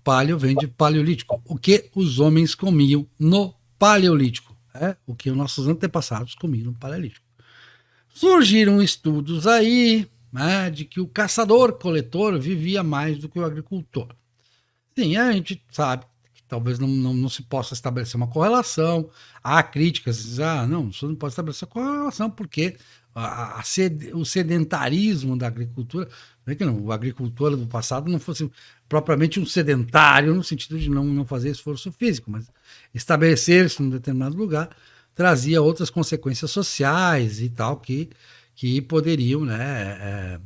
paleo vem de paleolítico, o que os homens comiam no paleolítico, o que os nossos antepassados comiam no paleolítico. Surgiram estudos aí, né, de que o caçador-coletor vivia mais do que o agricultor. Sim, a gente sabe que talvez não se possa estabelecer uma correlação. Há críticas, não, você não pode estabelecer correlação porque o sedentarismo da agricultura, não é que não, o agricultor do passado não fosse propriamente um sedentário no sentido de não fazer esforço físico, mas estabelecer-se em um determinado lugar trazia outras consequências sociais e tal que poderiam, né,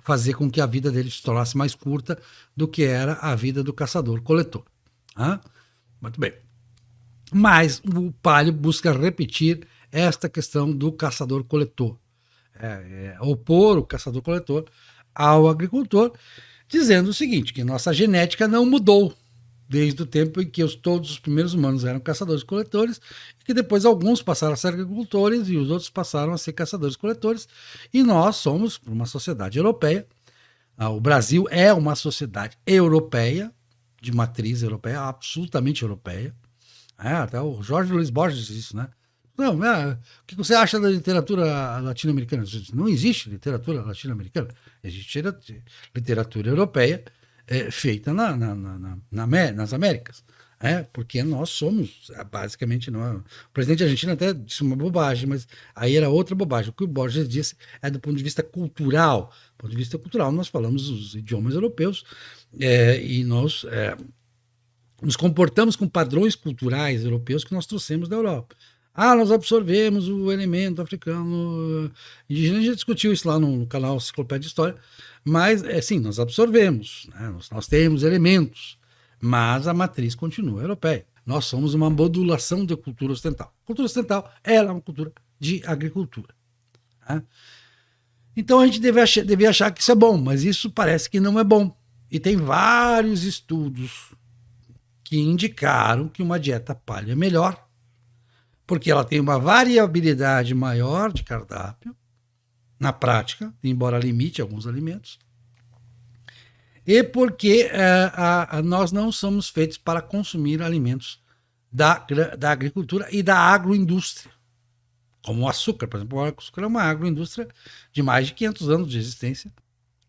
fazer com que a vida dele se tornasse mais curta do que era a vida do caçador-coletor. Muito bem. Mas o Palio busca repetir esta questão do caçador-coletor, opor o caçador-coletor ao agricultor, dizendo o seguinte, que nossa genética não mudou desde o tempo em que todos os primeiros humanos eram caçadores-coletores, e que depois alguns passaram a ser agricultores e os outros passaram a ser caçadores-coletores, e nós somos uma sociedade europeia. O Brasil é uma sociedade europeia, de matriz europeia, absolutamente europeia. Até o Jorge Luiz Borges diz isso, né? Não, o que você acha da literatura latino-americana? Não existe literatura latino-americana, existe literatura europeia feita nas Américas. Porque nós somos, basicamente, não. O presidente argentino até disse uma bobagem, mas aí era outra bobagem. O que o Borges disse é do ponto de vista cultural. Do ponto de vista cultural, nós falamos os idiomas europeus e nós nos comportamos com padrões culturais europeus que nós trouxemos da Europa. Nós absorvemos o elemento africano indígena. A gente discutiu isso lá no canal Enciclopédia de História, mas, sim, nós absorvemos, né? Nós temos elementos, mas a matriz continua europeia. Nós somos uma modulação da cultura ocidental. A cultura ocidental é uma cultura de agricultura. Né? Então a gente deve achar que isso é bom, mas isso parece que não é bom. E tem vários estudos que indicaram que uma dieta paleo é melhor, porque ela tem uma variabilidade maior de cardápio, na prática, embora limite alguns alimentos, e porque nós não somos feitos para consumir alimentos da agricultura e da agroindústria, como o açúcar, por exemplo. O açúcar é uma agroindústria de mais de 500 anos de existência,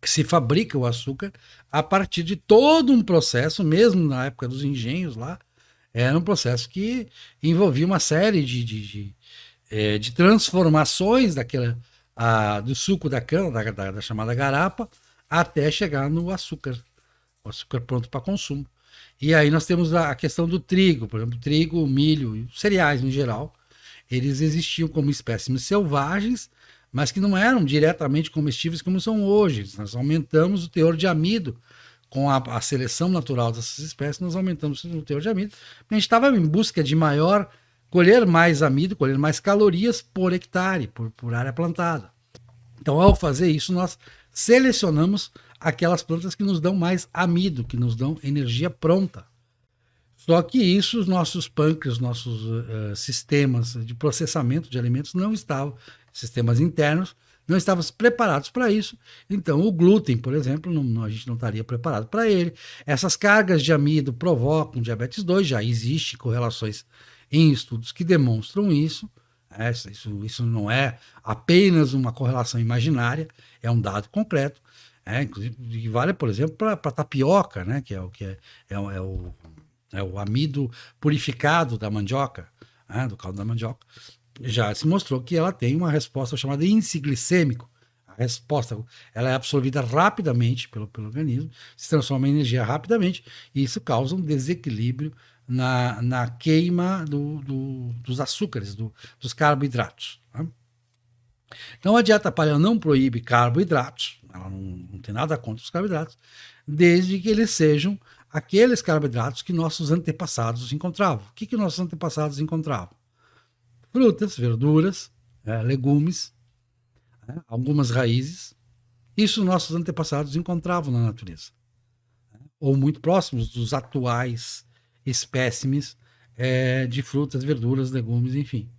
que se fabrica o açúcar a partir de todo um processo, mesmo na época dos engenhos lá, era um processo que envolvia uma série de transformações do suco da cana, da chamada garapa, até chegar no açúcar, o açúcar pronto para consumo. E aí nós temos a questão do trigo, por exemplo, trigo, milho, cereais em geral, eles existiam como espécimes selvagens, mas que não eram diretamente comestíveis como são hoje. Nós aumentamos o teor de amido com a seleção natural dessas espécies, nós aumentamos o teor de amido. A gente estava em busca de colher mais amido, colher mais calorias por hectare, por área plantada. Então, ao fazer isso, nós selecionamos aquelas plantas que nos dão mais amido, que nos dão energia pronta. Só que isso, os nossos pâncreas, nossos sistemas de processamento de alimentos não estavam, sistemas internos, não estávamos preparados para isso. Então, o glúten, por exemplo, a gente não estaria preparado para ele. Essas cargas de amido provocam diabetes 2, já existem correlações em estudos que demonstram isso. Isso não é apenas uma correlação imaginária, é um dado concreto. Inclusive, vale, por exemplo, para tapioca, né, que é o amido purificado da mandioca, do caldo da mandioca. Já se mostrou que ela tem uma resposta chamada índice glicêmico. A resposta ela é absorvida rapidamente pelo organismo, se transforma em energia rapidamente, e isso causa um desequilíbrio na queima dos açúcares, dos carboidratos. Né? Então a dieta paleo não proíbe carboidratos, ela não tem nada contra os carboidratos, desde que eles sejam aqueles carboidratos que nossos antepassados encontravam. O que nossos antepassados encontravam? Frutas, verduras, legumes, algumas raízes. Isso nossos antepassados encontravam na natureza. Ou muito próximos dos atuais espécimes de frutas, verduras, legumes, enfim.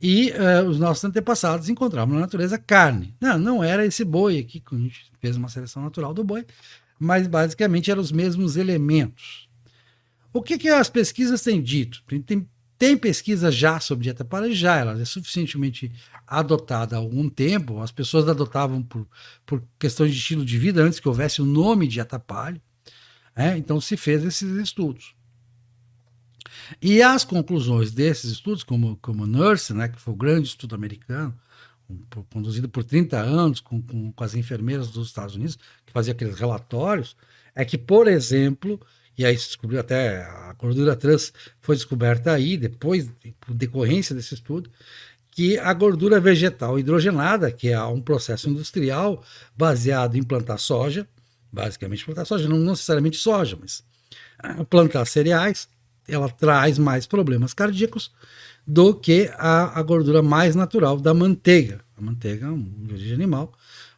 E os nossos antepassados encontravam na natureza carne. Não era esse boi aqui, que a gente fez uma seleção natural do boi, mas basicamente eram os mesmos elementos. O que as pesquisas têm dito? Tem pesquisa já sobre dieta paleo? Já, ela é suficientemente adotada há algum tempo, as pessoas adotavam por questões de estilo de vida antes que houvesse o nome dieta paleo, então se fez esses estudos. E as conclusões desses estudos, como Nurse, que foi o grande estudo americano, conduzido por 30 anos com as enfermeiras dos Estados Unidos, que fazia aqueles relatórios, é que, por exemplo, e aí se descobriu até a gordura trans foi descoberta aí, depois, por decorrência desse estudo, que a gordura vegetal hidrogenada, que é um processo industrial baseado em plantar soja, basicamente plantar soja, não necessariamente soja, mas plantar cereais, ela traz mais problemas cardíacos do que a gordura mais natural da manteiga. A manteiga é de origem animal.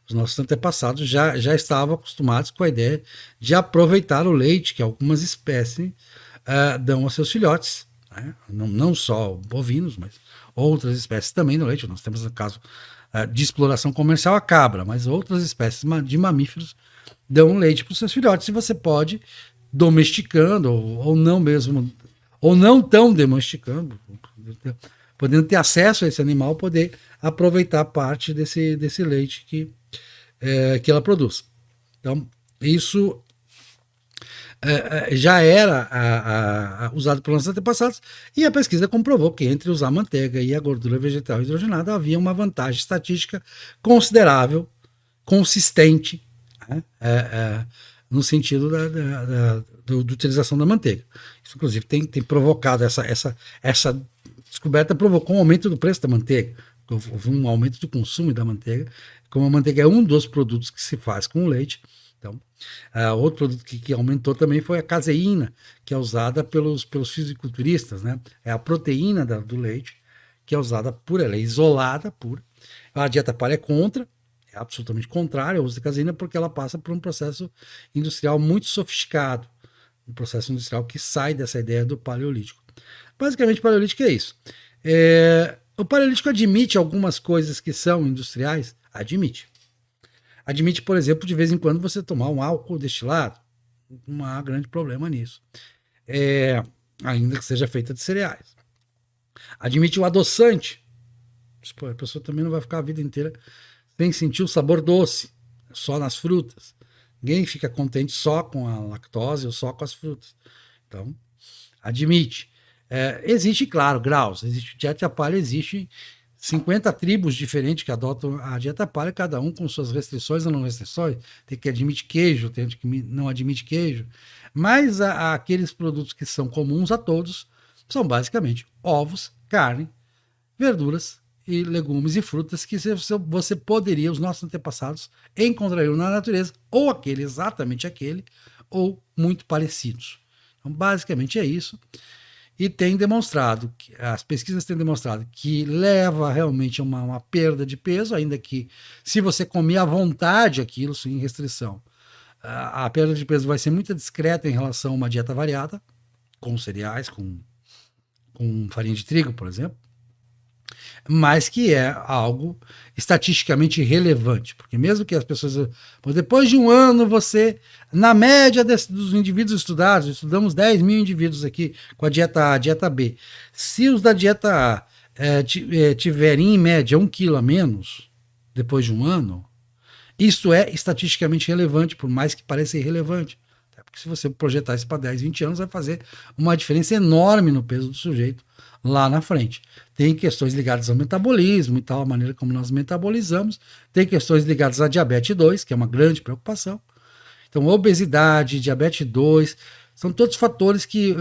Os nossos antepassados já estavam acostumados com a ideia de aproveitar o leite que algumas espécies dão aos seus filhotes, não só bovinos, mas outras espécies também no leite. Nós temos o caso de exploração comercial a cabra, mas outras espécies de mamíferos dão leite para os seus filhotes, e você pode domesticando ou não mesmo, ou não tão domesticando, podendo ter acesso a esse animal, poder aproveitar parte desse leite que ela produz. Então, isso já era usado pelos nossos antepassados, e a pesquisa comprovou que entre usar manteiga e a gordura vegetal hidrogenada havia uma vantagem estatística considerável, consistente, no sentido da utilização da manteiga. Isso, inclusive, tem provocado essa descoberta, provocou um aumento do preço da manteiga. Houve um aumento do consumo da manteiga, como a manteiga é um dos produtos que se faz com o leite. Então, outro produto que aumentou também foi a caseína, que é usada pelos fisiculturistas, É a proteína do leite, que é usada pura, ela é isolada, pura. A dieta paleo é contra, é absolutamente contrária ao uso de caseína, porque ela passa por um processo industrial muito sofisticado, um processo industrial que sai dessa ideia do paleolítico. Basicamente, o paleolítico é isso. O paleolítico admite algumas coisas que são industriais? Admite. Admite, por exemplo, de vez em quando você tomar um álcool destilado. Não há grande problema nisso. Ainda que seja feita de cereais. Admite o adoçante. A pessoa também não vai ficar a vida inteira sem sentir o sabor doce, só nas frutas. Ninguém fica contente só com a lactose ou só com as frutas. Então, admite. Existe, claro, graus. Existe dieta paleo, existe 50 tribos diferentes que adotam a dieta paleo, cada um com suas restrições ou não restrições. Tem que admite queijo, tem que não admite queijo. Mas aqueles produtos que são comuns a todos são basicamente ovos, carne, verduras e legumes e frutas que você poderia, os nossos antepassados, encontrariam na natureza, ou exatamente aquele, ou muito parecidos. Então, basicamente é isso. E tem demonstrado, as pesquisas têm demonstrado que leva realmente a uma perda de peso, ainda que se você comer à vontade aquilo, sem restrição, a perda de peso vai ser muito discreta em relação a uma dieta variada, com cereais, com farinha de trigo, por exemplo, mas que é algo estatisticamente relevante, porque mesmo que as pessoas, depois de um ano você, na média dos indivíduos estudados, estudamos 10 mil indivíduos aqui com a dieta B, se os da dieta A tiverem em média 1 quilo a menos, depois de um ano, isso é estatisticamente relevante, por mais que pareça irrelevante, porque se você projetar isso para 10, 20 anos, vai fazer uma diferença enorme no peso do sujeito lá na frente. Tem questões ligadas ao metabolismo e tal, a maneira como nós metabolizamos. Tem questões ligadas à diabetes 2, que é uma grande preocupação. Então, obesidade, diabetes 2, são todos fatores que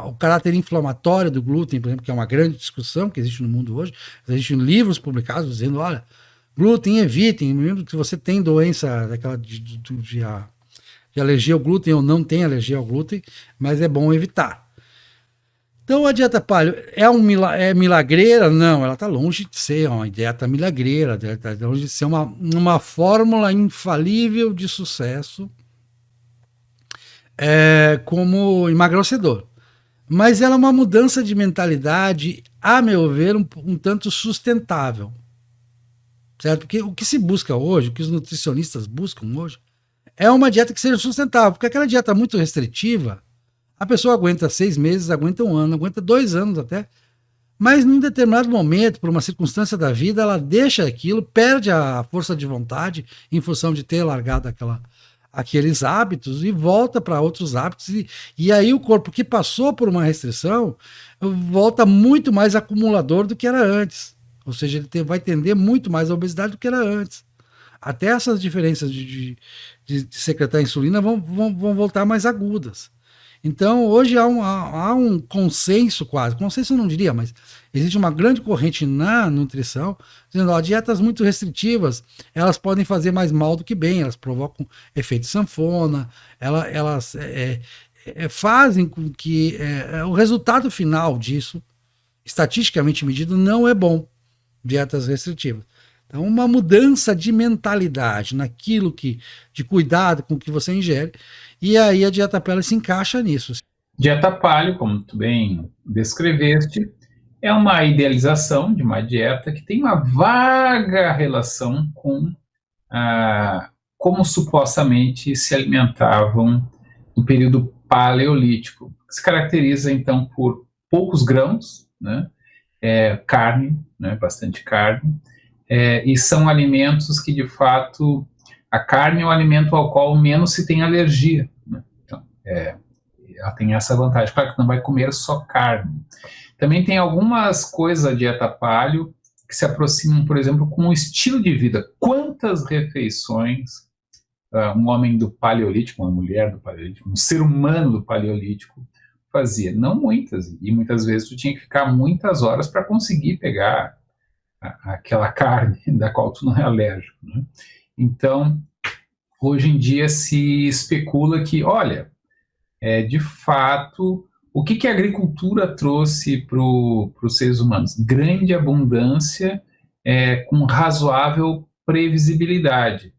o caráter inflamatório do glúten, por exemplo, que é uma grande discussão que existe no mundo hoje. Existem livros publicados dizendo, olha, glúten evitem, mesmo que você tem doença daquela de alergia ao glúten ou não tem alergia ao glúten, mas é bom evitar. Então a dieta paleo é milagreira? Não, ela está longe de ser uma dieta milagreira, está longe de ser uma fórmula infalível de sucesso como emagrecedor. Mas ela é uma mudança de mentalidade, a meu ver, um tanto sustentável. Certo? Porque o que se busca hoje, o que os nutricionistas buscam hoje, é uma dieta que seja sustentável, porque aquela dieta muito restritiva, a pessoa aguenta 6 meses, aguenta 1 ano, aguenta 2 anos até, mas num determinado momento, por uma circunstância da vida, ela deixa aquilo, perde a força de vontade em função de ter largado aqueles hábitos e volta para outros hábitos. E aí o corpo que passou por uma restrição volta muito mais acumulador do que era antes. Ou seja, ele vai tender muito mais à obesidade do que era antes. Até essas diferenças de secretar insulina vão voltar mais agudas. Então, hoje há um consenso quase, consenso eu não diria, mas existe uma grande corrente na nutrição, dizendo que dietas muito restritivas, elas podem fazer mais mal do que bem, elas provocam efeito sanfona, elas fazem com que o resultado final disso, estatisticamente medido, não é bom, dietas restritivas. Então, uma mudança de mentalidade naquilo de cuidado com o que você ingere, e aí a dieta paleo se encaixa nisso. Dieta paleo, como tu bem descreveste, é uma idealização de uma dieta que tem uma vaga relação com como supostamente se alimentavam no período paleolítico. Se caracteriza, então, por poucos grãos, né? Carne, né? Bastante carne, e são alimentos que, de fato, a carne é o alimento ao qual menos se tem alergia, né? Então, ela tem essa vantagem. Claro que não vai comer só carne. Também tem algumas coisas da dieta paleo que se aproximam, por exemplo, com o estilo de vida. Quantas refeições um homem do paleolítico, uma mulher do paleolítico, um ser humano do paleolítico fazia? Não muitas. E muitas vezes tu tinha que ficar muitas horas para conseguir pegar aquela carne da qual tu não é alérgico, né? Então, hoje em dia se especula que, olha, de fato, o que a agricultura trouxe para os seres humanos? Grande abundância com razoável previsibilidade.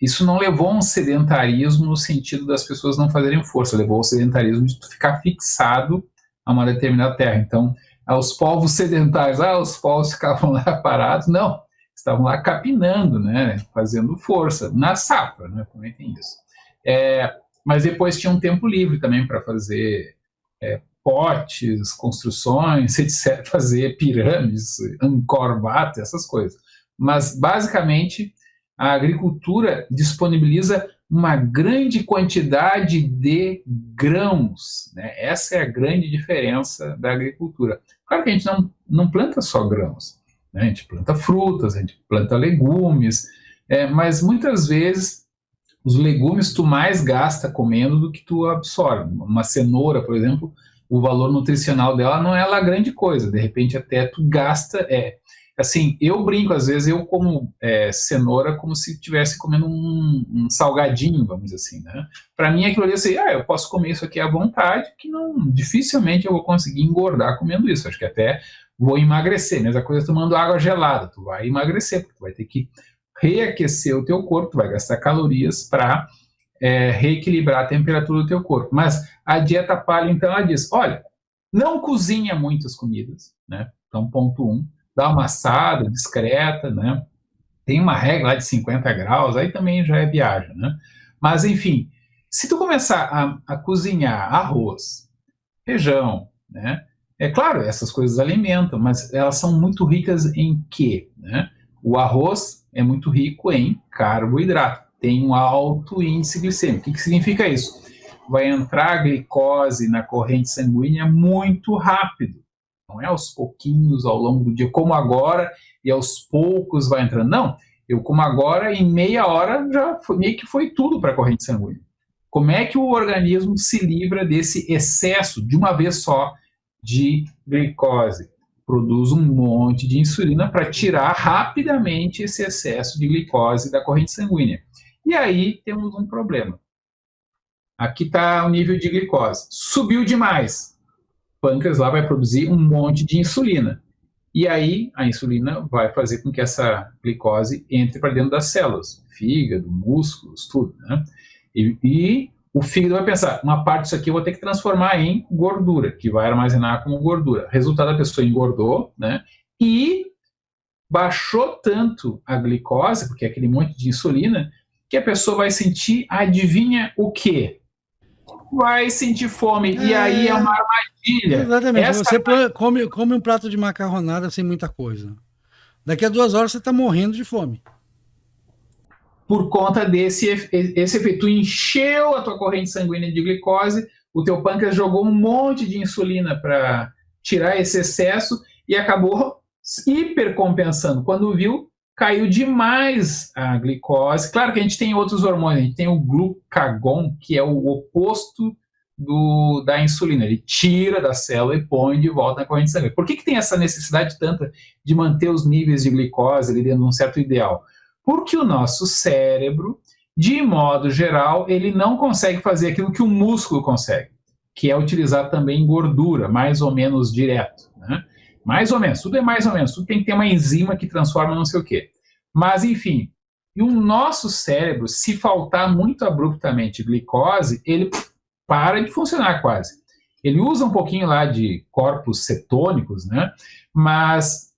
Isso não levou a um sedentarismo no sentido das pessoas não fazerem força, levou ao sedentarismo de tu ficar fixado a uma determinada terra. Então, os povos sedentários, os povos ficavam lá parados, não, estavam lá capinando, né, fazendo força, na safra, né, também tem isso. Mas depois tinha um tempo livre também para fazer potes, construções, etc., fazer pirâmides, Angkor Wat, essas coisas. Mas, basicamente, a agricultura disponibiliza uma grande quantidade de grãos, né? Essa é a grande diferença da agricultura. Claro que a gente não planta só grãos, né? A gente planta frutas, a gente planta legumes, mas muitas vezes os legumes tu mais gasta comendo do que tu absorve. Uma cenoura, por exemplo, o valor nutricional dela não é lá grande coisa, de repente até tu gasta... Assim, eu brinco, às vezes eu como cenoura como se estivesse comendo um salgadinho, vamos dizer assim, né? Para mim aquilo ali, assim, eu posso comer isso aqui à vontade, que dificilmente eu vou conseguir engordar comendo isso, acho que até vou emagrecer. Mesma coisa tomando água gelada, tu vai emagrecer, porque tu vai ter que reaquecer o teu corpo, tu vai gastar calorias para reequilibrar a temperatura do teu corpo. Mas a dieta paleo, então, ela diz, olha, não cozinha muitas comidas, né? Então, ponto 1. Dá uma assada discreta, né? Tem uma regra lá de 50 graus, aí também já é viagem, né? Mas, enfim, se tu começar a cozinhar arroz, feijão, né? É claro, essas coisas alimentam, mas elas são muito ricas em quê, né? O arroz é muito rico em carboidrato, tem um alto índice glicêmico. O que significa isso? Vai entrar a glicose na corrente sanguínea muito rápido. Não é aos pouquinhos ao longo do dia, como agora, e aos poucos vai entrando. Não, eu como agora, em meia hora já meio que foi tudo para a corrente sanguínea. Como é que o organismo se livra desse excesso, de uma vez só, de glicose? Produz um monte de insulina para tirar rapidamente esse excesso de glicose da corrente sanguínea. E aí temos um problema. Aqui está o nível de glicose. Subiu demais. O pâncreas lá vai produzir um monte de insulina. E aí a insulina vai fazer com que essa glicose entre para dentro das células, fígado, músculos, tudo, né? E o fígado vai pensar, uma parte disso aqui eu vou ter que transformar em gordura, que vai armazenar como gordura. Resultado, a pessoa engordou, né? E baixou tanto a glicose, porque é aquele monte de insulina, que a pessoa vai sentir, adivinha o quê? Vai sentir fome, e aí é uma armadilha. Exatamente, você come um prato de macarronada sem muita coisa. Daqui a 2 horas você está morrendo de fome. Por conta desse efeito, tu encheu a tua corrente sanguínea de glicose, o teu pâncreas jogou um monte de insulina para tirar esse excesso e acabou hipercompensando. Quando viu, caiu demais a glicose. Claro que a gente tem outros hormônios, a gente tem o glucagon, que é o oposto da insulina. Ele tira da célula e põe de volta na corrente sanguínea. Por que tem essa necessidade tanta de manter os níveis de glicose ali dentro de um certo ideal? Porque o nosso cérebro, de modo geral, ele não consegue fazer aquilo que o músculo consegue, que é utilizar também gordura, mais ou menos direto, né? Mais ou menos, tudo é mais ou menos, tudo tem que ter uma enzima que transforma não sei o quê. Mas, enfim, e o nosso cérebro, se faltar muito abruptamente glicose, ele para de funcionar quase. Ele usa um pouquinho lá de corpos cetônicos, né? Mas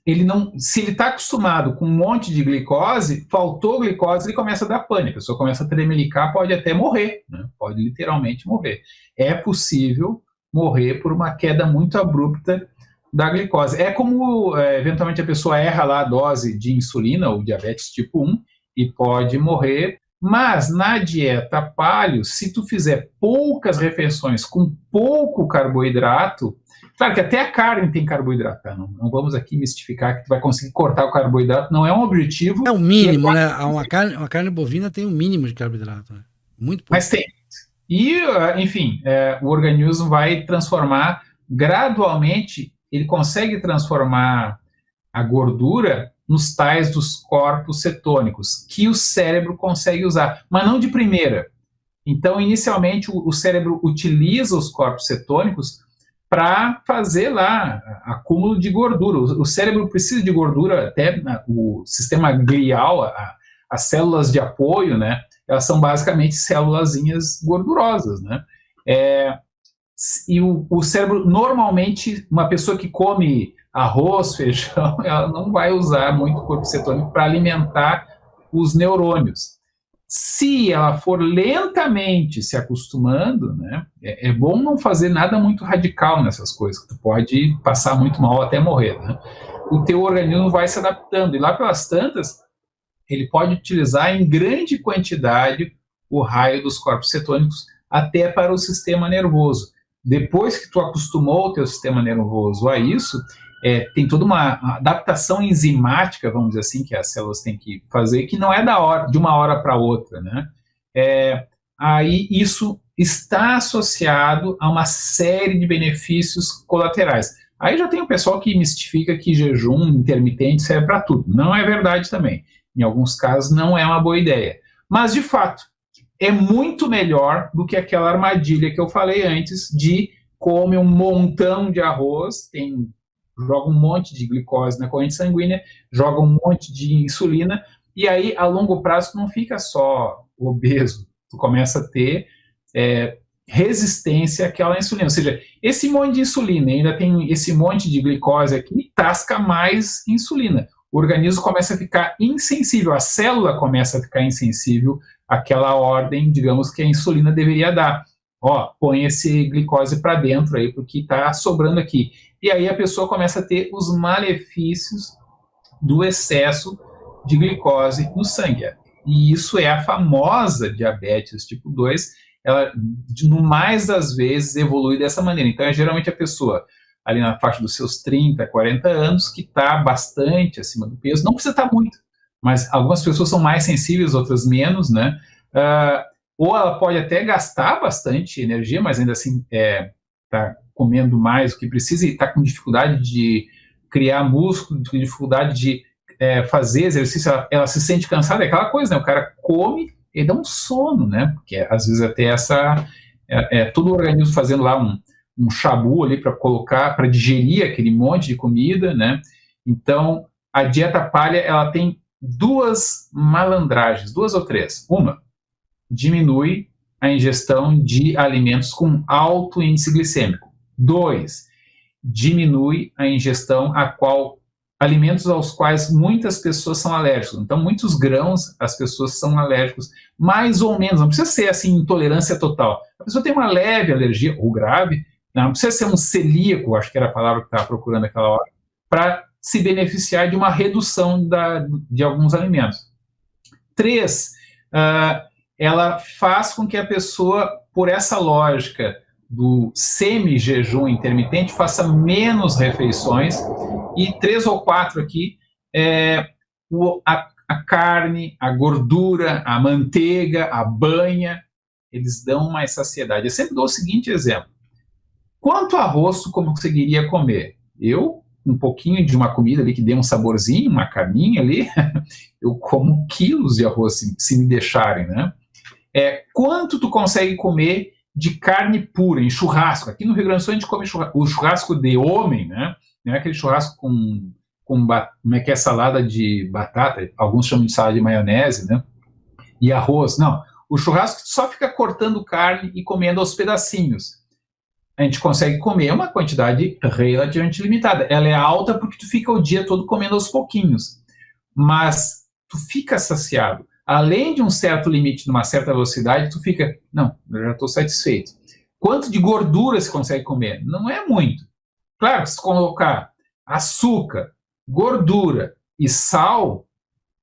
ele não, se ele está acostumado com um monte de glicose, faltou glicose, ele começa a dar pânico, a pessoa começa a tremelicar, pode até morrer, né? Pode literalmente morrer. É possível morrer por uma queda muito abrupta da glicose. É como, eventualmente, a pessoa erra lá a dose de insulina, ou diabetes tipo 1, e pode morrer. Mas na dieta paleo, se tu fizer poucas refeições com pouco carboidrato, claro que até a carne tem carboidrato, tá? Não vamos aqui mistificar que tu vai conseguir cortar o carboidrato, não é um objetivo. É o mínimo, né? Uma carne bovina tem um mínimo de carboidrato, né? Muito pouco. Mas tem. E, enfim, o organismo vai transformar gradualmente, ele consegue transformar a gordura nos tais dos corpos cetônicos, que o cérebro consegue usar, mas não de primeira. Então, inicialmente, o cérebro utiliza os corpos cetônicos para fazer lá acúmulo de gordura. O cérebro precisa de gordura, até o sistema glial, as células de apoio, né? Elas são basicamente célulazinhas gordurosas, né? E o cérebro, normalmente, uma pessoa que come arroz, feijão, ela não vai usar muito corpo cetônico para alimentar os neurônios. Se ela for lentamente se acostumando, né, é bom não fazer nada muito radical nessas coisas, que tu pode passar muito mal até morrer, né? O teu organismo vai se adaptando, e lá pelas tantas, ele pode utilizar em grande quantidade o raio dos corpos cetônicos até para o sistema nervoso. Depois que tu acostumou o teu sistema nervoso a isso, tem toda uma adaptação enzimática, vamos dizer assim, que as células têm que fazer, que não é de uma hora para outra, né? Aí isso está associado a uma série de benefícios colaterais. Aí já tem o pessoal que mistifica que jejum intermitente serve para tudo. Não é verdade também. Em alguns casos não é uma boa ideia. Mas, de fato, é muito melhor do que aquela armadilha que eu falei antes de come um montão de arroz, joga um monte de glicose na corrente sanguínea, joga um monte de insulina, e aí, a longo prazo, tu não fica só obeso, tu começa a ter resistência àquela insulina. Ou seja, esse monte de insulina, ainda tem esse monte de glicose aqui, tasca mais insulina. O organismo começa a ficar insensível, a célula começa a ficar insensível àquela ordem, digamos, que a insulina deveria dar. Põe esse glicose para dentro aí, porque está sobrando aqui. E aí a pessoa começa a ter os malefícios do excesso de glicose no sangue. E isso é a famosa diabetes tipo 2, ela, no mais das vezes, evolui dessa maneira. Então, geralmente a pessoa ali na faixa dos seus 30, 40 anos, que está bastante acima do peso, não precisa estar muito, mas algumas pessoas são mais sensíveis, outras menos, né? Ou ela pode até gastar bastante energia, mas ainda assim está comendo mais do que precisa e está com dificuldade de criar músculo, com dificuldade de fazer exercício, ela se sente cansada, é aquela coisa, né? O cara come e dá um sono, né? Porque às vezes até todo o organismo fazendo lá um chabu ali para colocar, para digerir aquele monte de comida, né? Então, a dieta palea, ela tem duas malandragens, duas ou três. Uma, diminui a ingestão de alimentos com alto índice glicêmico. 2, diminui a ingestão a qual alimentos aos quais muitas pessoas são alérgicas. Então, muitos grãos as pessoas são alérgicos, mais ou menos, não precisa ser assim intolerância total. A pessoa tem uma leve alergia, ou grave, não precisa ser um celíaco, acho que era a palavra que estava procurando naquela hora, para se beneficiar de uma redução de alguns alimentos. 3, ela faz com que a pessoa, por essa lógica do semi-jejum intermitente, faça menos refeições. E 3 ou 4 aqui, a carne, a gordura, a manteiga, a banha, eles dão mais saciedade. Eu sempre dou o seguinte exemplo. Quanto arroz tu conseguiria comer? Eu, um pouquinho de uma comida ali que dê um saborzinho, uma carninha ali, eu como quilos de arroz, se me deixarem, né? Quanto tu consegue comer de carne pura, em churrasco? Aqui no Rio Grande do Sul a gente come o churrasco de homem, né? Não é aquele churrasco com como é que é, salada de batata, alguns chamam de salada de maionese, né? E arroz. Não, o churrasco só fica cortando carne e comendo aos pedacinhos. A gente consegue comer uma quantidade relativamente limitada. Ela é alta porque tu fica o dia todo comendo aos pouquinhos. Mas tu fica saciado. Além de um certo limite, de uma certa velocidade, tu fica, não, eu já estou satisfeito. Quanto de gordura você consegue comer? Não é muito. Claro que se colocar açúcar, gordura e sal,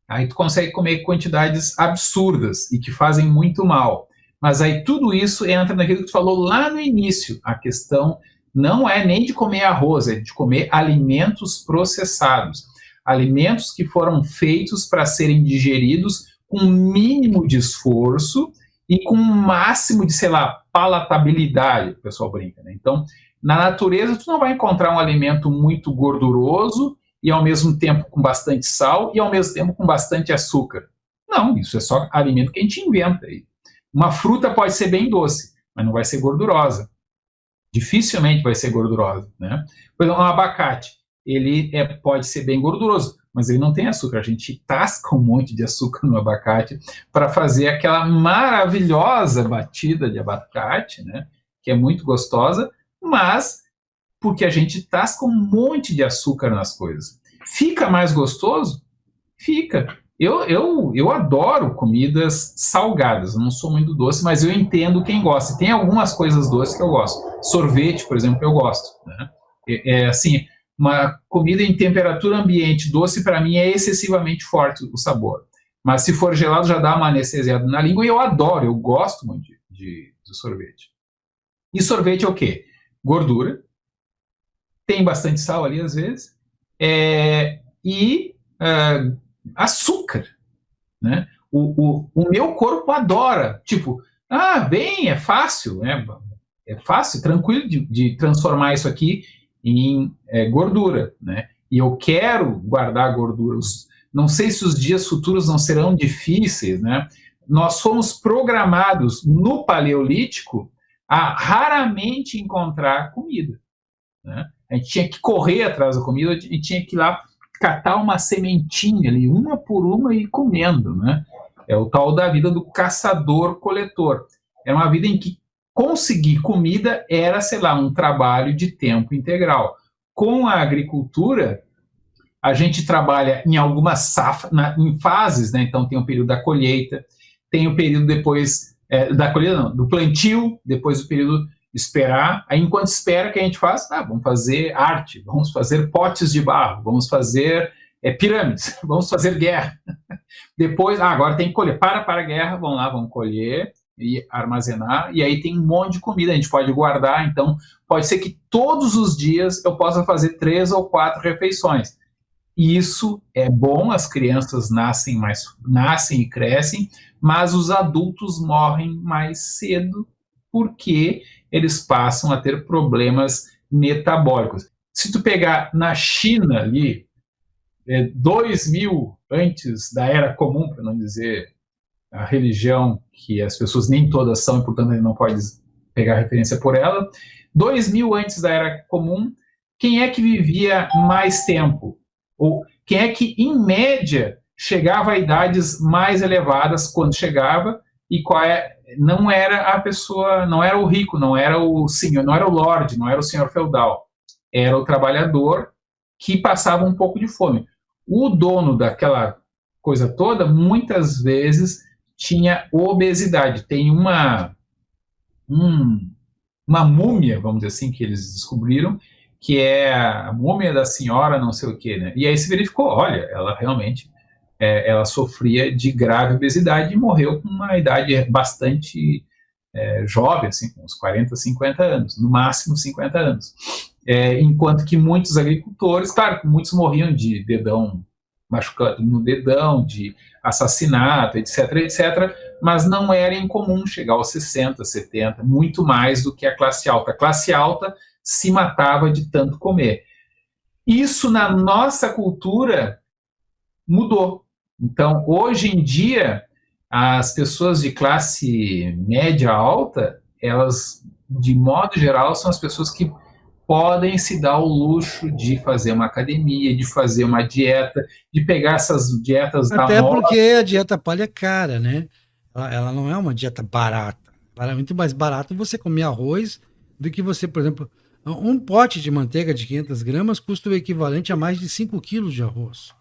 aí tu consegue comer quantidades absurdas e que fazem muito mal. Mas aí tudo isso entra naquilo que tu falou lá no início. A questão não é nem de comer arroz, é de comer alimentos processados. Alimentos que foram feitos para serem digeridos com um mínimo de esforço e com um máximo de, sei lá, palatabilidade, o pessoal brinca, né? Então, na natureza, tu não vai encontrar um alimento muito gorduroso e ao mesmo tempo com bastante sal e ao mesmo tempo com bastante açúcar. Não, isso é só alimento que a gente inventa aí. Uma fruta pode ser bem doce, mas não vai ser gordurosa. Dificilmente vai ser gordurosa, né? Por exemplo, um abacate, ele pode ser bem gorduroso, mas ele não tem açúcar. A gente tasca um monte de açúcar no abacate para fazer aquela maravilhosa batida de abacate, né? Que é muito gostosa, mas porque a gente tasca um monte de açúcar nas coisas. Fica mais gostoso? Fica. Eu adoro comidas salgadas, eu não sou muito doce, mas eu entendo quem gosta. Tem algumas coisas doces que eu gosto. Sorvete, por exemplo, eu gosto, né? Assim, uma comida em temperatura ambiente doce, para mim, é excessivamente forte o sabor. Mas se for gelado, já dá uma anestesiada na língua e eu adoro, eu gosto muito de sorvete. E sorvete é o quê? Gordura, tem bastante sal ali às vezes, açúcar, né? O meu corpo adora, tipo, bem, é fácil, né? É fácil, tranquilo de transformar isso aqui em gordura, né? E eu quero guardar gordura. Não sei se os dias futuros não serão difíceis, né? Nós fomos programados no Paleolítico a raramente encontrar comida, né? A gente tinha que correr atrás da comida, a gente tinha que ir lá catar uma sementinha ali, uma por uma, e ir comendo, né? É o tal da vida do caçador-coletor. É uma vida em que conseguir comida era, sei lá, um trabalho de tempo integral. Com a agricultura, a gente trabalha em algumas safras, em fases, né? Então tem o período da colheita, tem o período depois da colheita, não, do plantio, depois o período esperar. Aí enquanto espera, o que a gente faz? Vamos fazer arte, vamos fazer potes de barro, vamos fazer pirâmides, vamos fazer guerra. Depois, agora tem que colher. Para a guerra, vamos lá, vamos colher e armazenar, e aí tem um monte de comida, a gente pode guardar. Então pode ser que todos os dias eu possa fazer 3 ou 4 refeições. E isso é bom, as crianças nascem e crescem, mas os adultos morrem mais cedo porque eles passam a ter problemas metabólicos. Se tu pegar na China ali, 2000 antes da Era Comum, para não dizer a religião que as pessoas nem todas são, e portanto ele não pode pegar referência por ela, 2000 antes da Era Comum, quem é que vivia mais tempo? Ou quem é que, em média, chegava a idades mais elevadas quando chegava, e não era a pessoa, não era o rico, não era o senhor, não era o lord, não era o senhor feudal, era o trabalhador que passavam um pouco de fome. O dono daquela coisa toda, muitas vezes, tinha obesidade. Tem uma múmia, vamos dizer assim, que eles descobriram, que é a múmia da senhora não sei o quê, né? E aí se verificou, olha, ela realmente ela sofria de grave obesidade e morreu com uma idade bastante jovem, assim, com uns 40, 50 anos, no máximo 50 anos. Enquanto que muitos agricultores, claro, muitos morriam de dedão machucado no dedão, de assassinato, etc, etc, mas não era incomum chegar aos 60, 70, muito mais do que a classe alta. A classe alta se matava de tanto comer. Isso na nossa cultura mudou. Então, hoje em dia, as pessoas de classe média alta, elas, de modo geral, são as pessoas que podem se dar o luxo de fazer uma academia, de fazer uma dieta, de pegar essas dietas da Até moda. porque a dieta palha é cara, né? Ela não é uma dieta barata. É muito mais barato você comer arroz do que você, por exemplo, um pote de manteiga de 500 gramas custa o equivalente a mais de 5 quilos de arroz.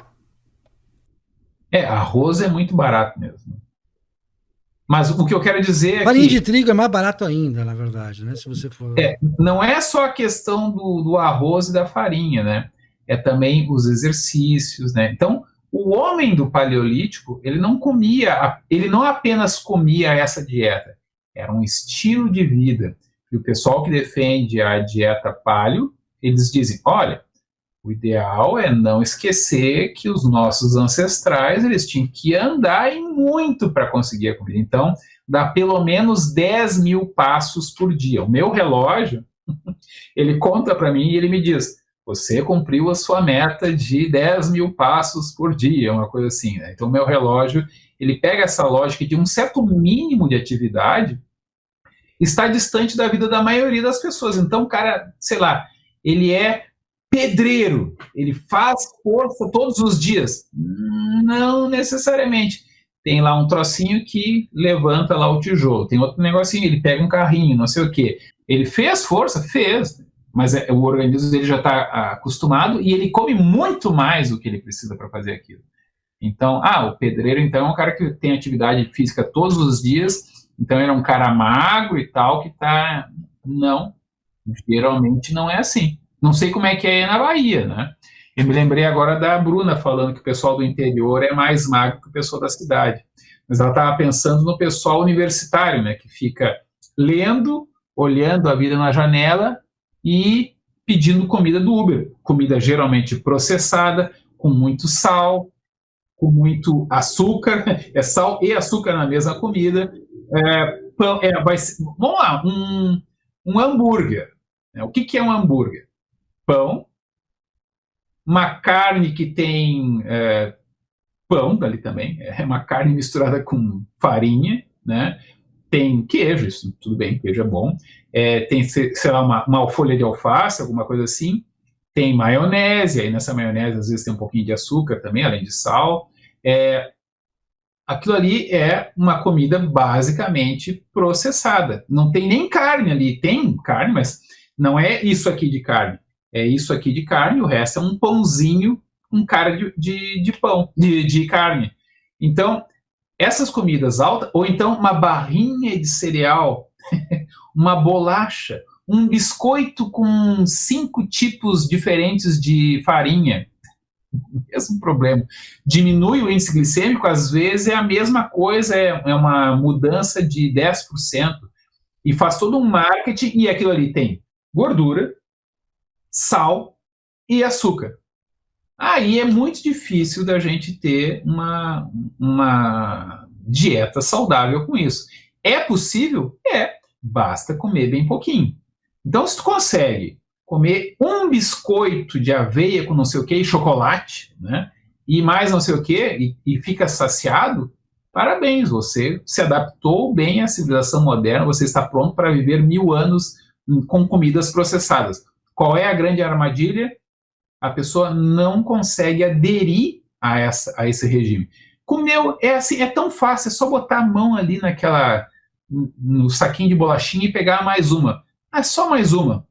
Arroz é muito barato mesmo. Mas o que eu quero dizer é farinha que... de trigo é mais barato ainda, na verdade, né? Se você for... não é só a questão do arroz e da farinha, né? É também os exercícios, né? Então, o homem do Paleolítico, ele não apenas comia essa dieta, era um estilo de vida. E o pessoal que defende a dieta paleo, eles dizem, olha, o ideal é não esquecer que os nossos ancestrais, eles tinham que andar e muito para conseguir a comida. Então, dá pelo menos 10 mil passos por dia. O meu relógio, ele conta para mim e ele me diz, você cumpriu a sua meta de 10 mil passos por dia, uma coisa assim, né? Então, o meu relógio, ele pega essa lógica de um certo mínimo de atividade, está distante da vida da maioria das pessoas. Então, o cara, sei lá, ele é pedreiro, ele faz força todos os dias? Não necessariamente. Tem lá um trocinho que levanta lá o tijolo, tem outro negocinho, ele pega um carrinho, não sei o quê. Ele fez força? Fez, mas o organismo dele já está acostumado e ele come muito mais do que ele precisa para fazer aquilo. Então, o pedreiro então é um cara que tem atividade física todos os dias, então ele é um cara magro e tal, que tá... Não, geralmente não é assim. Não sei como é que é na Bahia, né? Eu me lembrei agora da Bruna falando que o pessoal do interior é mais magro que o pessoal da cidade. Mas ela estava pensando no pessoal universitário, né? Que fica lendo, olhando a vida na janela e pedindo comida do Uber. Comida geralmente processada, com muito sal, com muito açúcar. É sal e açúcar na mesma comida. Vamos lá, um hambúrguer. O que é um hambúrguer? Pão, uma carne que tem pão dali também, é uma carne misturada com farinha, né? Tem queijo, isso tudo bem, queijo é bom, tem, sei lá, uma folha de alface, alguma coisa assim, tem maionese, aí nessa maionese às vezes tem um pouquinho de açúcar também, além de sal, aquilo ali é uma comida basicamente processada, não tem nem carne ali, tem carne, mas não é isso aqui de carne. É isso aqui de carne, o resto é um pãozinho com cara de pão, de carne. Então, essas comidas altas, ou então uma barrinha de cereal, uma bolacha, um biscoito com 5 tipos diferentes de farinha, mesmo problema. Diminui o índice glicêmico, às vezes é a mesma coisa, é uma mudança de 10%, e faz todo um marketing, e aquilo ali tem gordura, sal e açúcar. Aí é muito difícil da gente ter uma dieta saudável com isso. É possível? Basta comer bem pouquinho. Então, se tu consegue comer um biscoito de aveia com não sei o que, e chocolate, né, e mais não sei o que, e fica saciado, parabéns, você se adaptou bem à civilização moderna, você está pronto para viver 1000 anos com comidas processadas. Qual é a grande armadilha? A pessoa não consegue aderir a esse regime. Comeu, assim, é tão fácil, é só botar a mão ali no saquinho de bolachinha e pegar mais uma. Só mais uma.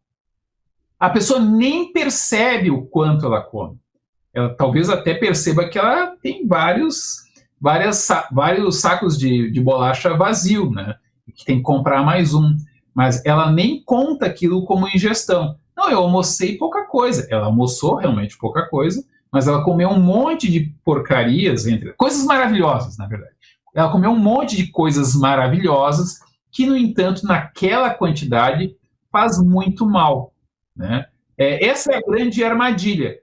A pessoa nem percebe o quanto ela come. Ela talvez até perceba que ela tem vários sacos de bolacha vazio, né? Que tem que comprar mais um. Mas ela nem conta aquilo como ingestão. Não, eu almocei pouca coisa. Ela almoçou realmente pouca coisa, mas ela comeu um monte de porcarias, coisas maravilhosas, na verdade. Ela comeu um monte de coisas maravilhosas que, no entanto, naquela quantidade faz muito mal, né? Essa é a grande armadilha.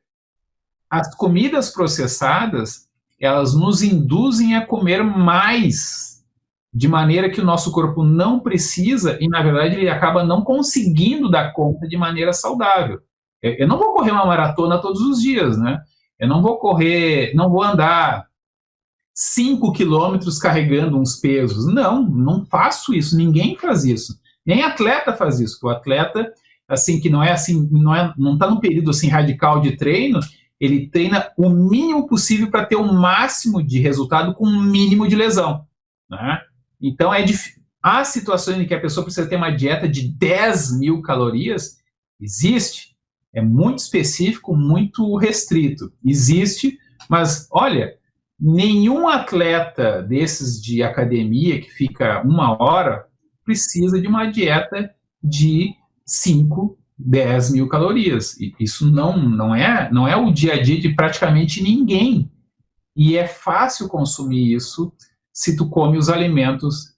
As comidas processadas, elas nos induzem a comer mais, de maneira que o nosso corpo não precisa e, na verdade, ele acaba não conseguindo dar conta de maneira saudável. Eu não vou correr uma maratona todos os dias, né? Eu não vou andar 5 quilômetros carregando uns pesos. Não faço isso, ninguém faz isso. Nem atleta faz isso. O atleta, assim, que não está num período assim radical de treino, ele treina o mínimo possível para ter o máximo de resultado com o mínimo de lesão, né? Então, há situações em que a pessoa precisa ter uma dieta de 10.000 calorias, existe, é muito específico, muito restrito, existe, mas, olha, nenhum atleta desses de academia que fica 1 hora precisa de uma dieta de 5, 10.000 calorias. Isso não é o dia a dia de praticamente ninguém. E é fácil consumir isso se tu come os alimentos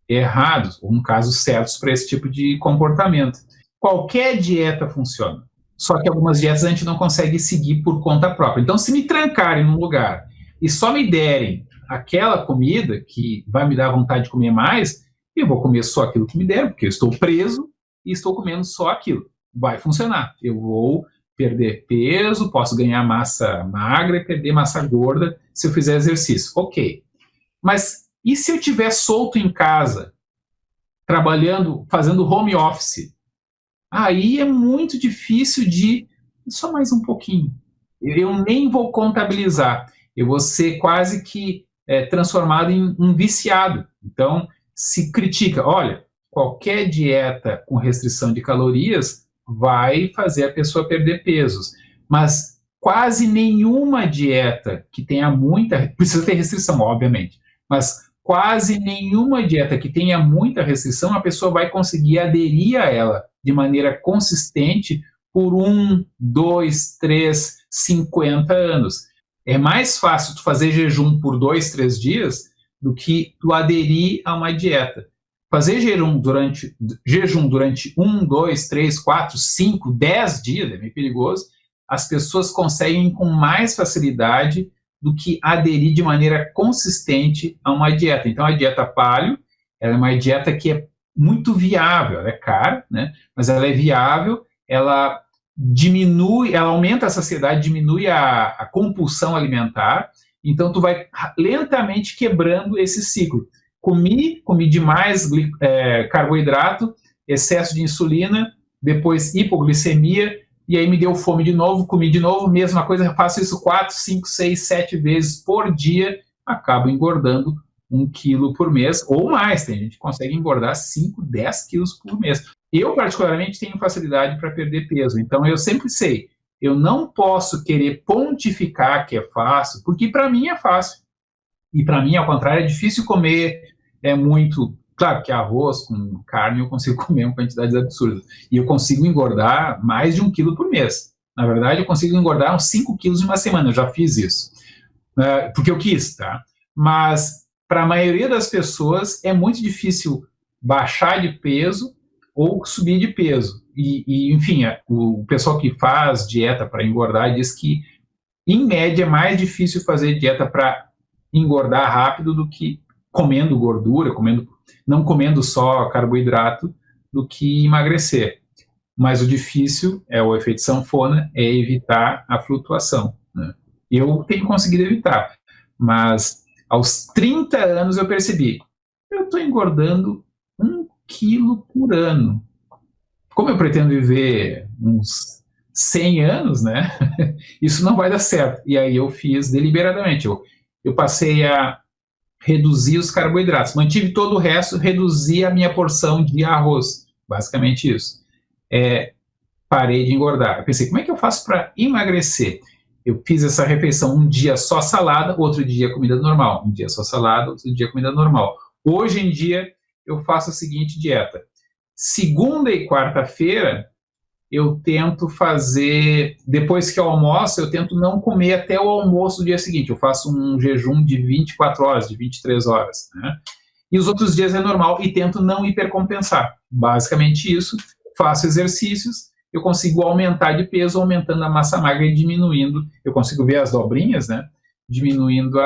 errados, ou no caso certos para esse tipo de comportamento. Qualquer dieta funciona, só que algumas dietas a gente não consegue seguir por conta própria. Então, se me trancarem num lugar e só me derem aquela comida que vai me dar vontade de comer mais, eu vou comer só aquilo que me deram, porque eu estou preso e estou comendo só aquilo. Vai funcionar. Eu vou perder peso, posso ganhar massa magra e perder massa gorda se eu fizer exercício. Ok. Mas e se eu estiver solto em casa, trabalhando, fazendo home office? Aí é muito difícil de... Só mais um pouquinho. Eu nem vou contabilizar. Eu vou ser quase que transformado em um viciado. Então, se critica, olha, qualquer dieta com restrição de calorias vai fazer a pessoa perder pesos. Mas quase nenhuma dieta que tenha muita... Precisa ter restrição, obviamente. Mas quase nenhuma dieta que tenha muita restrição, a pessoa vai conseguir aderir a ela de maneira consistente por 1, 2, 3, 50 anos. É mais fácil tu fazer jejum por 2, 3 dias do que tu aderir a uma dieta. Fazer jejum durante 1, 2, 3, 4, 5, 10 dias, é meio perigoso, as pessoas conseguem com mais facilidade do que aderir de maneira consistente a uma dieta. Então, a dieta paleo, ela é uma dieta que é muito viável, ela é cara, né? Mas ela é viável, ela aumenta a saciedade, diminui a compulsão alimentar, então tu vai lentamente quebrando esse ciclo. Comi demais carboidrato, excesso de insulina, depois hipoglicemia, e aí me deu fome de novo, comi de novo, mesma coisa, faço isso 4, 5, 6, 7 vezes por dia, acabo engordando 1 quilo por mês, ou mais, tem gente que consegue engordar 5, 10 quilos por mês. Eu, particularmente, tenho facilidade para perder peso, então eu sempre sei, eu não posso querer pontificar que é fácil, porque para mim é fácil. E para mim, ao contrário, é difícil comer muito... Claro que arroz com carne eu consigo comer quantidades absurdas. E eu consigo engordar mais de 1 quilo por mês. Na verdade, eu consigo engordar uns 5 quilos em uma semana. Eu já fiz isso. Porque eu quis, tá? Mas, para a maioria das pessoas, é muito difícil baixar de peso ou subir de peso. Enfim, o pessoal que faz dieta para engordar diz que, em média, é mais difícil fazer dieta para engordar rápido do que comendo gordura, não comendo só carboidrato, do que emagrecer. Mas o difícil, o efeito sanfona, é evitar a flutuação, né? Eu tenho conseguido evitar, mas aos 30 anos eu percebi, eu estou engordando 1 quilo por ano. Como eu pretendo viver uns 100 anos, né? Isso não vai dar certo. E aí eu fiz deliberadamente. Eu passei a reduzir os carboidratos, mantive todo o resto, reduzi a minha porção de arroz, basicamente isso. parei de engordar. Eu pensei, como é que eu faço para emagrecer? Eu fiz essa refeição um dia só salada, outro dia comida normal. Um dia só salada, outro dia comida normal. Hoje em dia, eu faço a seguinte dieta. Segunda e quarta-feira, eu tento fazer, depois que eu almoço, eu tento não comer até o almoço do dia seguinte. Eu faço um jejum de 24 horas, de 23 horas, né? E os outros dias é normal e tento não hipercompensar. Basicamente isso, faço exercícios, eu consigo aumentar de peso, aumentando a massa magra e diminuindo, eu consigo ver as dobrinhas, né? Diminuindo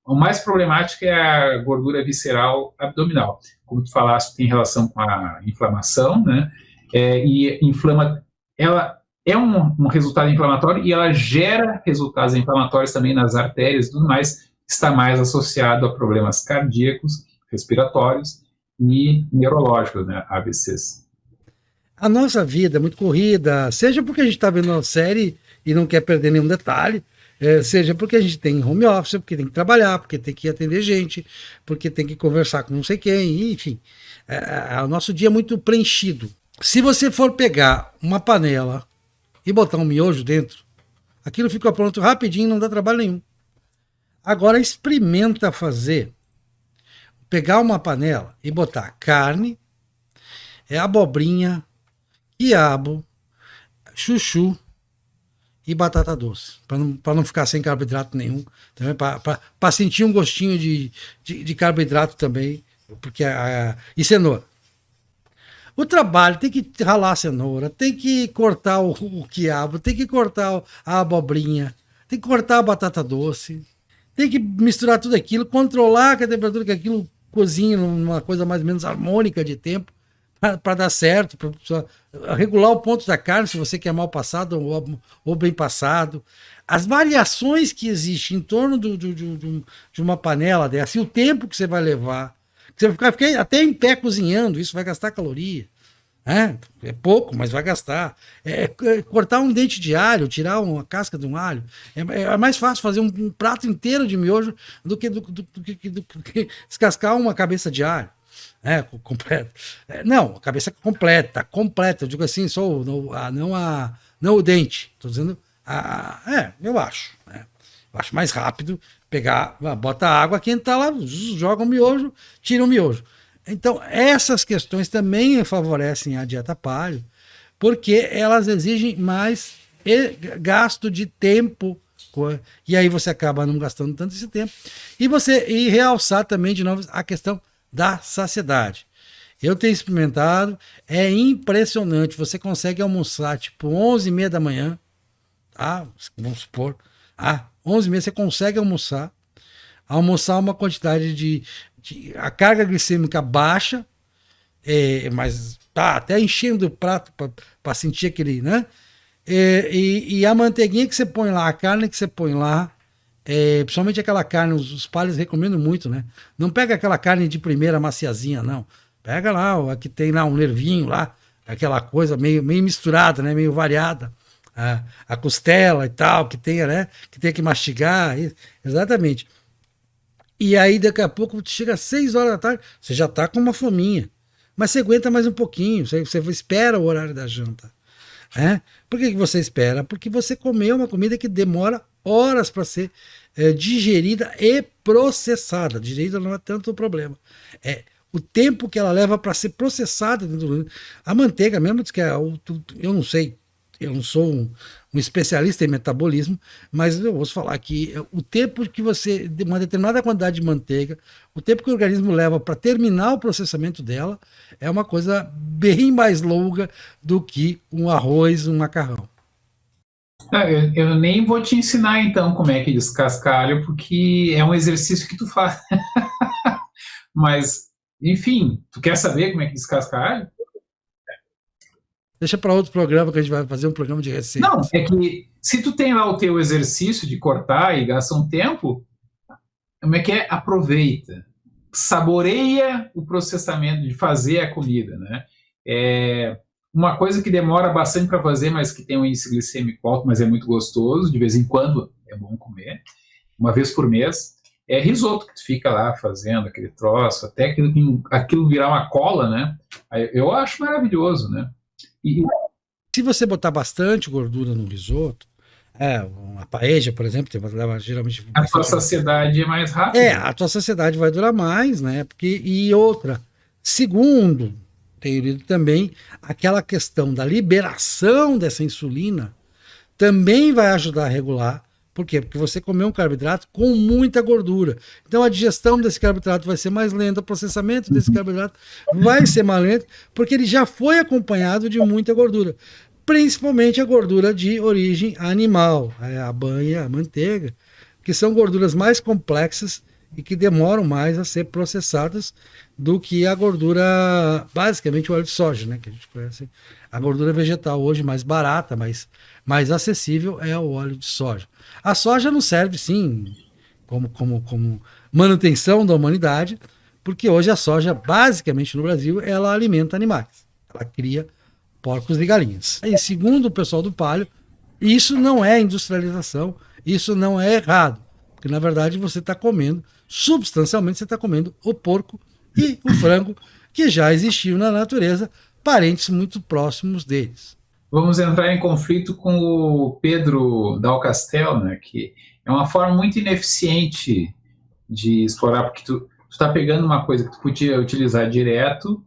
o mais problemático é a gordura visceral abdominal. Como tu falaste, tem relação com a inflamação, né? E inflama, ela é um resultado inflamatório e ela gera resultados inflamatórios também nas artérias e tudo mais, está mais associado a problemas cardíacos, respiratórios e neurológicos, né, AVCs. A nossa vida é muito corrida, seja porque a gente está vendo uma série e não quer perder nenhum detalhe, seja porque a gente tem home office, porque tem que trabalhar, porque tem que atender gente, porque tem que conversar com não sei quem, enfim. O nosso dia é muito preenchido. Se você for pegar uma panela e botar um miojo dentro, aquilo fica pronto rapidinho, não dá trabalho nenhum. Agora experimenta pegar uma panela e botar carne, abobrinha, quiabo, chuchu e batata doce, para não ficar sem carboidrato nenhum, para sentir um gostinho de carboidrato também, porque e cenoura. O trabalho tem que ralar a cenoura, tem que cortar o quiabo, tem que cortar a abobrinha, tem que cortar a batata doce, tem que misturar tudo aquilo, controlar a temperatura que aquilo cozinha numa coisa mais ou menos harmônica de tempo, para dar certo, para regular o ponto da carne, se você quer mal passado ou bem passado. As variações que existem em torno de uma panela dessa, e o tempo que você vai levar, que você vai ficar até em pé cozinhando, isso vai gastar caloria. É pouco, mas vai gastar. Cortar um dente de alho, tirar uma casca de um alho. É mais fácil fazer um prato inteiro de miojo do que descascar uma cabeça de alho. Completo. Não, a cabeça completa. Eu digo assim, não o dente. Estou dizendo. Eu acho. Né? Eu acho mais rápido pegar, bota a água quente, tá lá, joga o miojo, tira o miojo. Então, essas questões também favorecem a dieta paleo, porque elas exigem mais gasto de tempo, e aí você acaba não gastando tanto esse tempo. E realçar também, de novo, a questão da saciedade. Eu tenho experimentado, é impressionante, você consegue almoçar tipo 11h30 da manhã, vamos supor, 11h30 você consegue almoçar uma quantidade a carga glicêmica baixa, mas tá até enchendo o prato para sentir aquele, né? E a manteiguinha que você põe lá, a carne que você põe lá, principalmente aquela carne, os palhos recomendam muito, né? Não pega aquela carne de primeira maciazinha, não. Pega lá, a que tem lá um nervinho lá, aquela coisa meio misturada, né? Meio variada. A costela e tal, que tem, né? Que tem que mastigar, exatamente. E aí daqui a pouco chega às 6 horas da tarde, você já está com uma fominha. Mas você aguenta mais um pouquinho, você espera o horário da janta. Por que você espera? Porque você comeu uma comida que demora horas para ser digerida e processada. Digerida não é tanto o problema. O tempo que ela leva para ser processada. A manteiga mesmo, diz que eu não sei, eu não sou um especialista em metabolismo, mas eu ouço falar que o tempo que você, uma determinada quantidade de manteiga, o tempo que o organismo leva para terminar o processamento dela, é uma coisa bem mais longa do que um arroz, um macarrão. Eu nem vou te ensinar então como é que descasca alho, porque é um exercício que tu faz. Mas, enfim, tu quer saber como é que descasca alho? Deixa para outro programa, que a gente vai fazer um programa de receitas. Não, é que se tu tem lá o teu exercício de cortar e gasta um tempo, como é que é? Aproveita. Saboreia o processamento de fazer a comida, né? Uma coisa que demora bastante para fazer, mas que tem um índice glicêmico alto, mas é muito gostoso, de vez em quando é bom comer, uma vez por mês, é risoto, que tu fica lá fazendo aquele troço, até aquilo virar uma cola, né? Eu acho maravilhoso, né? E Se você botar bastante gordura no risoto, uma paella, por exemplo, leva geralmente a tua bastante. saciedade é mais rápida. A tua saciedade vai durar mais, né? E outra, segundo, tenho lido também, aquela questão da liberação dessa insulina também vai ajudar a regular. Por quê? Porque você comeu um carboidrato com muita gordura. Então a digestão desse carboidrato vai ser mais lenta, o processamento desse carboidrato vai ser mais lento, porque ele já foi acompanhado de muita gordura. Principalmente a gordura de origem animal, a banha, a manteiga, que são gorduras mais complexas e que demoram mais a ser processadas do que a gordura, basicamente o óleo de soja, né, que a gente conhece. A gordura vegetal hoje mais barata, mais acessível é o óleo de soja. A soja não serve, sim, como manutenção da humanidade, porque hoje a soja, basicamente no Brasil, ela alimenta animais. Ela cria porcos e galinhas. E segundo o pessoal do Palio, isso não é industrialização, isso não é errado. Porque na verdade você está comendo, substancialmente você está comendo o porco e o frango que já existiam na natureza, parentes muito próximos deles. Vamos entrar em conflito com o Pedro Dal Castel, né, que é uma forma muito ineficiente de explorar, porque tu está pegando uma coisa que tu podia utilizar direto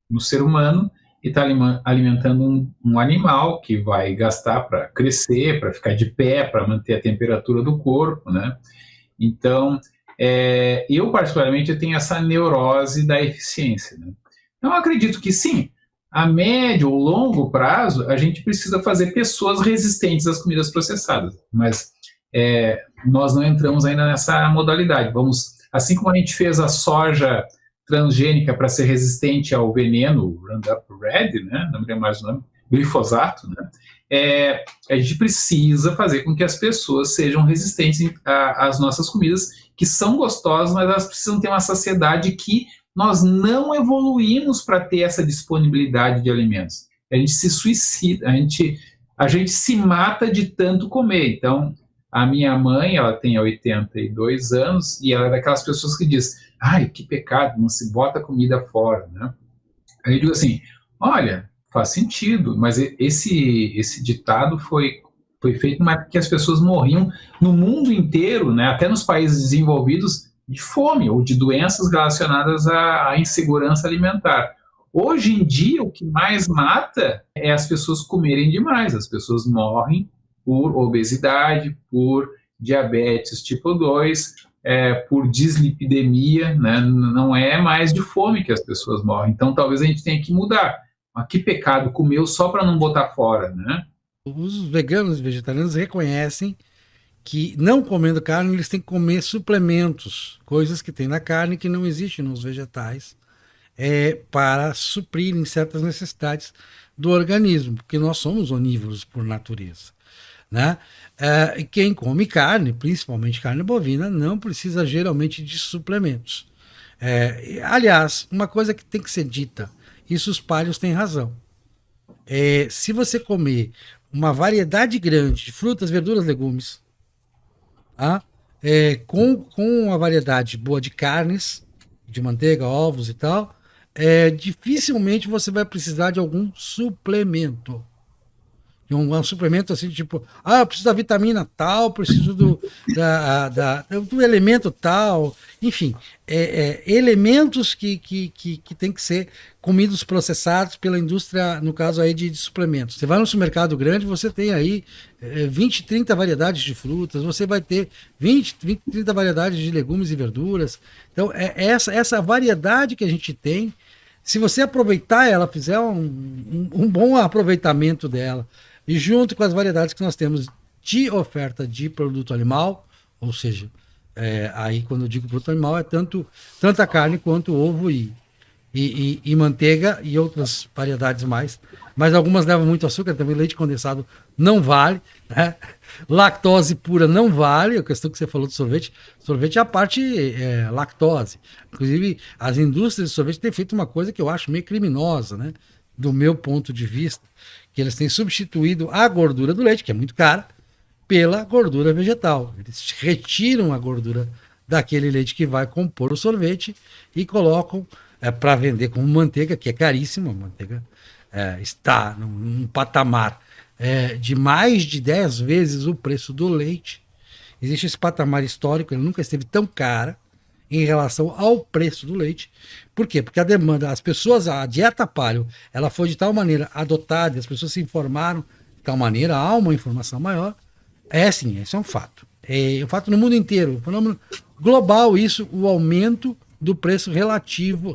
no ser humano e está alimentando um animal que vai gastar para crescer, para ficar de pé, para manter a temperatura do corpo, né? Então, eu particularmente eu tenho essa neurose da eficiência, né? Então, eu acredito que sim, a médio ou longo prazo, a gente precisa fazer pessoas resistentes às comidas processadas, mas nós não entramos ainda nessa modalidade. Assim como a gente fez a soja transgênica para ser resistente ao veneno Roundup Red, né? Não me lembro mais o nome, glifosato, né? A gente precisa fazer com que as pessoas sejam resistentes às nossas comidas, que são gostosas, mas elas precisam ter uma saciedade que nós não evoluímos para ter essa disponibilidade de alimentos. A gente se suicida, a gente se mata de tanto comer. Então, a minha mãe, ela tem 82 anos e ela é daquelas pessoas que diz: ai, que pecado, não se bota comida fora, né? Aí eu digo assim, olha, faz sentido, mas esse ditado foi feito numa época que as pessoas morriam no mundo inteiro, né, até nos países desenvolvidos, de fome ou de doenças relacionadas à insegurança alimentar. Hoje em dia, o que mais mata é as pessoas comerem demais. As pessoas morrem por obesidade, por diabetes tipo 2, por dislipidemia, né? Não é mais de fome que as pessoas morrem. Então, talvez a gente tenha que mudar. Mas que pecado, comeu só para não botar fora, né? Os veganos e vegetarianos reconhecem que, não comendo carne, eles têm que comer suplementos, coisas que tem na carne que não existem nos vegetais, para suprirem certas necessidades do organismo, porque nós somos onívoros por natureza, né? Quem come carne, principalmente carne bovina, não precisa geralmente de suplementos. Aliás, uma coisa que tem que ser dita, isso os palhos têm razão. Se você comer uma variedade grande de frutas, verduras, legumes, com uma variedade boa de carnes, de manteiga, ovos e tal, dificilmente você vai precisar de algum suplemento. Um suplemento assim, tipo, eu preciso da vitamina tal, preciso do elemento tal, enfim, elementos que tem que ser comidos processados pela indústria, no caso aí de suplementos. Você vai no supermercado grande, você tem aí 20, 30 variedades de frutas, você vai ter 20, 30 variedades de legumes e verduras. Então, essa variedade que a gente tem, se você aproveitar ela, fizer um bom aproveitamento dela, e junto com as variedades que nós temos de oferta de produto animal, ou seja, aí quando eu digo produto animal é tanto a carne quanto ovo e manteiga e outras variedades mais, mas algumas levam muito açúcar, também leite condensado não vale, né? Lactose pura não vale, a questão que você falou do sorvete é a parte lactose. Inclusive, as indústrias de sorvete têm feito uma coisa que eu acho meio criminosa, né? Do meu ponto de vista, que eles têm substituído a gordura do leite, que é muito cara, pela gordura vegetal. Eles retiram a gordura daquele leite que vai compor o sorvete e colocam para vender como manteiga, que é caríssima, manteiga está num patamar de mais de 10 vezes o preço do leite. Existe esse patamar histórico, ele nunca esteve tão cara em relação ao preço do leite. Por quê? Porque a demanda, as pessoas, a dieta paleo, ela foi de tal maneira adotada, as pessoas se informaram de tal maneira, há uma informação maior. Sim, esse é um fato. É um fato no mundo inteiro, um fenômeno global, isso, o aumento do preço relativo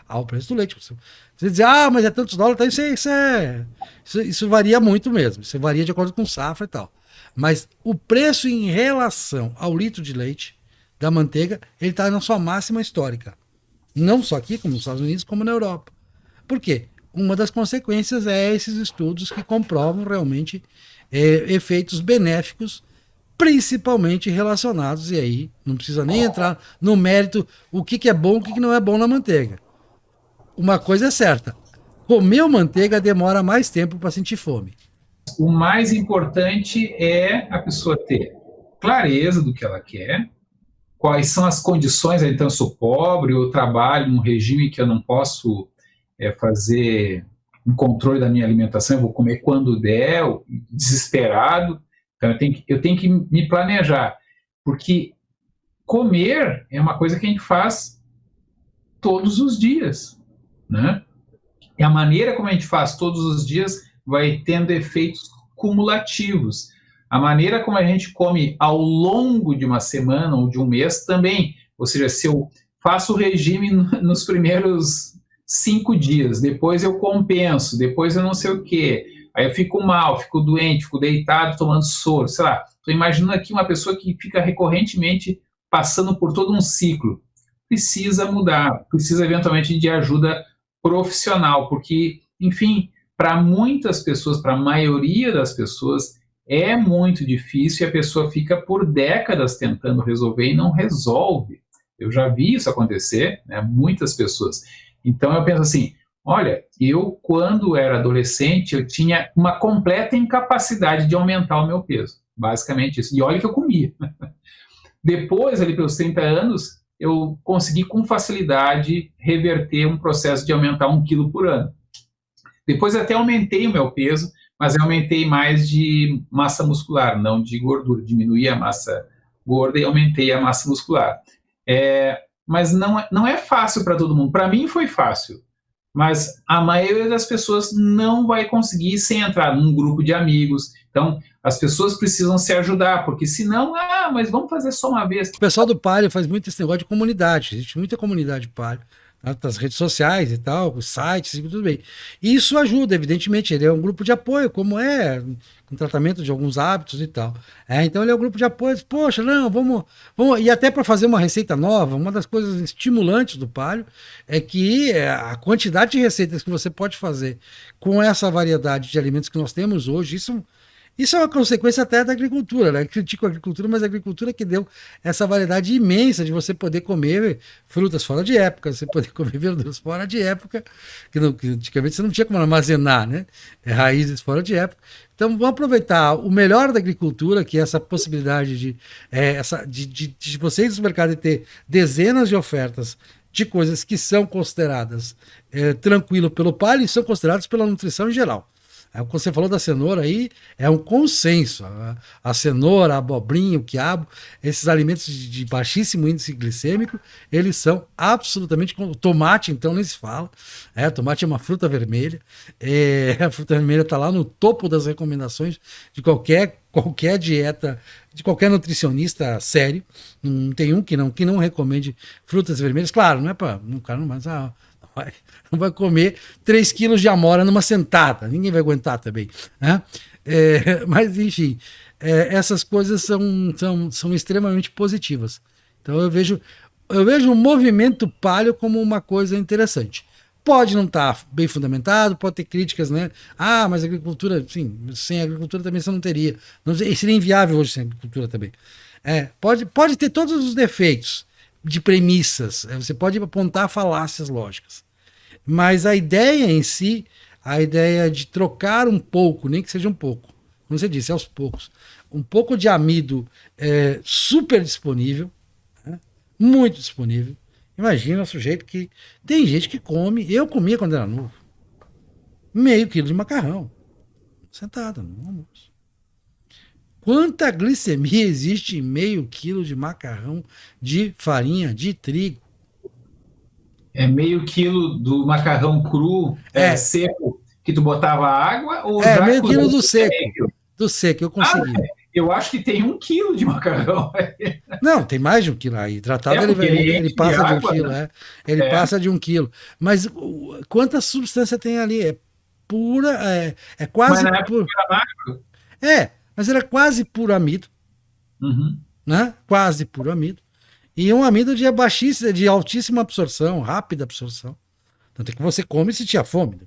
ao preço do leite. Você diz, mas é tantos dólares, então isso varia muito mesmo, isso varia de acordo com safra e tal. Mas o preço em relação ao litro de leite da manteiga, ele está na sua máxima histórica. Não só aqui, como nos Estados Unidos, como na Europa. Por quê? Uma das consequências é esses estudos que comprovam realmente efeitos benéficos, principalmente relacionados, e aí não precisa nem entrar no mérito o que é bom e o que não é bom na manteiga. Uma coisa é certa, comer manteiga demora mais tempo para sentir fome. O mais importante é a pessoa ter clareza do que ela quer, quais são as condições, então eu sou pobre, eu trabalho num regime que eu não posso fazer um controle da minha alimentação, eu vou comer quando der, desesperado, então eu tenho que me planejar, porque comer é uma coisa que a gente faz todos os dias, né? E a maneira como a gente faz todos os dias vai tendo efeitos cumulativos. A maneira como a gente come ao longo de uma semana ou de um mês também. Ou seja, se eu faço o regime nos primeiros 5 dias, depois eu compenso, depois eu não sei o quê, aí eu fico mal, fico doente, fico deitado tomando soro, sei lá. Estou imaginando aqui uma pessoa que fica recorrentemente passando por todo um ciclo. Precisa mudar, precisa eventualmente de ajuda profissional, porque, enfim, para muitas pessoas, para a maioria das pessoas, é muito difícil e a pessoa fica por décadas tentando resolver e não resolve. Eu já vi isso acontecer, né? Muitas pessoas. Então eu penso assim, olha, eu quando era adolescente, eu tinha uma completa incapacidade de aumentar o meu peso, basicamente isso. E olha que eu comia. Depois, ali pelos 30 anos, eu consegui com facilidade reverter um processo de aumentar 1 quilo por ano. Depois até aumentei o meu peso, mas eu aumentei mais de massa muscular, não de gordura. Diminuí a massa gorda e aumentei a massa muscular. Mas não é fácil para todo mundo. Para mim foi fácil, mas a maioria das pessoas não vai conseguir sem entrar num grupo de amigos. Então, as pessoas precisam se ajudar, porque senão, mas vamos fazer só uma vez. O pessoal do paleo faz muito esse negócio de comunidade. Existe muita comunidade paleo nas redes sociais e tal, os sites e tudo bem. E isso ajuda, evidentemente, ele é um grupo de apoio, como é com tratamento de alguns hábitos e tal. Então ele é um grupo de apoio, poxa, não, vamos e até para fazer uma receita nova, uma das coisas estimulantes do paleo é que a quantidade de receitas que você pode fazer com essa variedade de alimentos que nós temos hoje, isso é uma consequência até da agricultura, né? Eu critico a agricultura, mas a agricultura que deu essa variedade imensa de você poder comer frutas fora de época, você poder comer verduras fora de época, que antigamente você não tinha como armazenar, né? Raízes fora de época. Então vamos aproveitar o melhor da agricultura, que é essa possibilidade de você ir no mercado e ter dezenas de ofertas de coisas que são consideradas tranquilo pelo paleo e são consideradas pela nutrição em geral. Quando você falou da cenoura aí, é um consenso. A cenoura, a abobrinha, o quiabo, esses alimentos de baixíssimo índice glicêmico, eles são absolutamente... O tomate, então, nem se fala. Tomate é uma fruta vermelha. A fruta vermelha está lá no topo das recomendações de qualquer dieta, de qualquer nutricionista sério. Não tem um que não recomende frutas vermelhas. Claro, não é para... O cara não vai comer 3 quilos de amora numa sentada. Ninguém vai aguentar também. Né? Mas, enfim, essas coisas são extremamente positivas. Então, eu vejo o movimento paleo como uma coisa interessante. Pode não estar bem fundamentado, pode ter críticas, né? Mas a agricultura, sim, sem a agricultura também você não teria. Seria inviável hoje sem a agricultura também. Pode ter todos os defeitos de premissas, você pode apontar falácias lógicas. Mas a ideia em si, a ideia de trocar um pouco, nem que seja um pouco, como você disse, aos poucos, um pouco de amido super disponível, né? Muito disponível. Imagina o sujeito que... Tem gente que come, eu comia quando era novo. meio quilo de macarrão. Sentada no almoço. Quanta glicemia existe em meio quilo de macarrão de farinha de trigo? É meio quilo do macarrão cru, É, seco, que tu botava água, ou é já meio quilo do cozesse até seco. meio quilo? Do seco, eu Ah, consegui. eu acho que tem 1 quilo de macarrão. Não, tem mais de 1 quilo. Aí, tratado, Porque ele ele enche de passa de um água, quilo. né? É. Ele É, passa de 1 quilo. Mas quanta substância tem ali? É pura. É mas quase na época puro. era magro. Mas era quase puro amido, Uhum. né? Quase puro amido. E um amido de baixíssima, de altíssima absorção, rápida absorção. Tanto é que você come se tinha fome.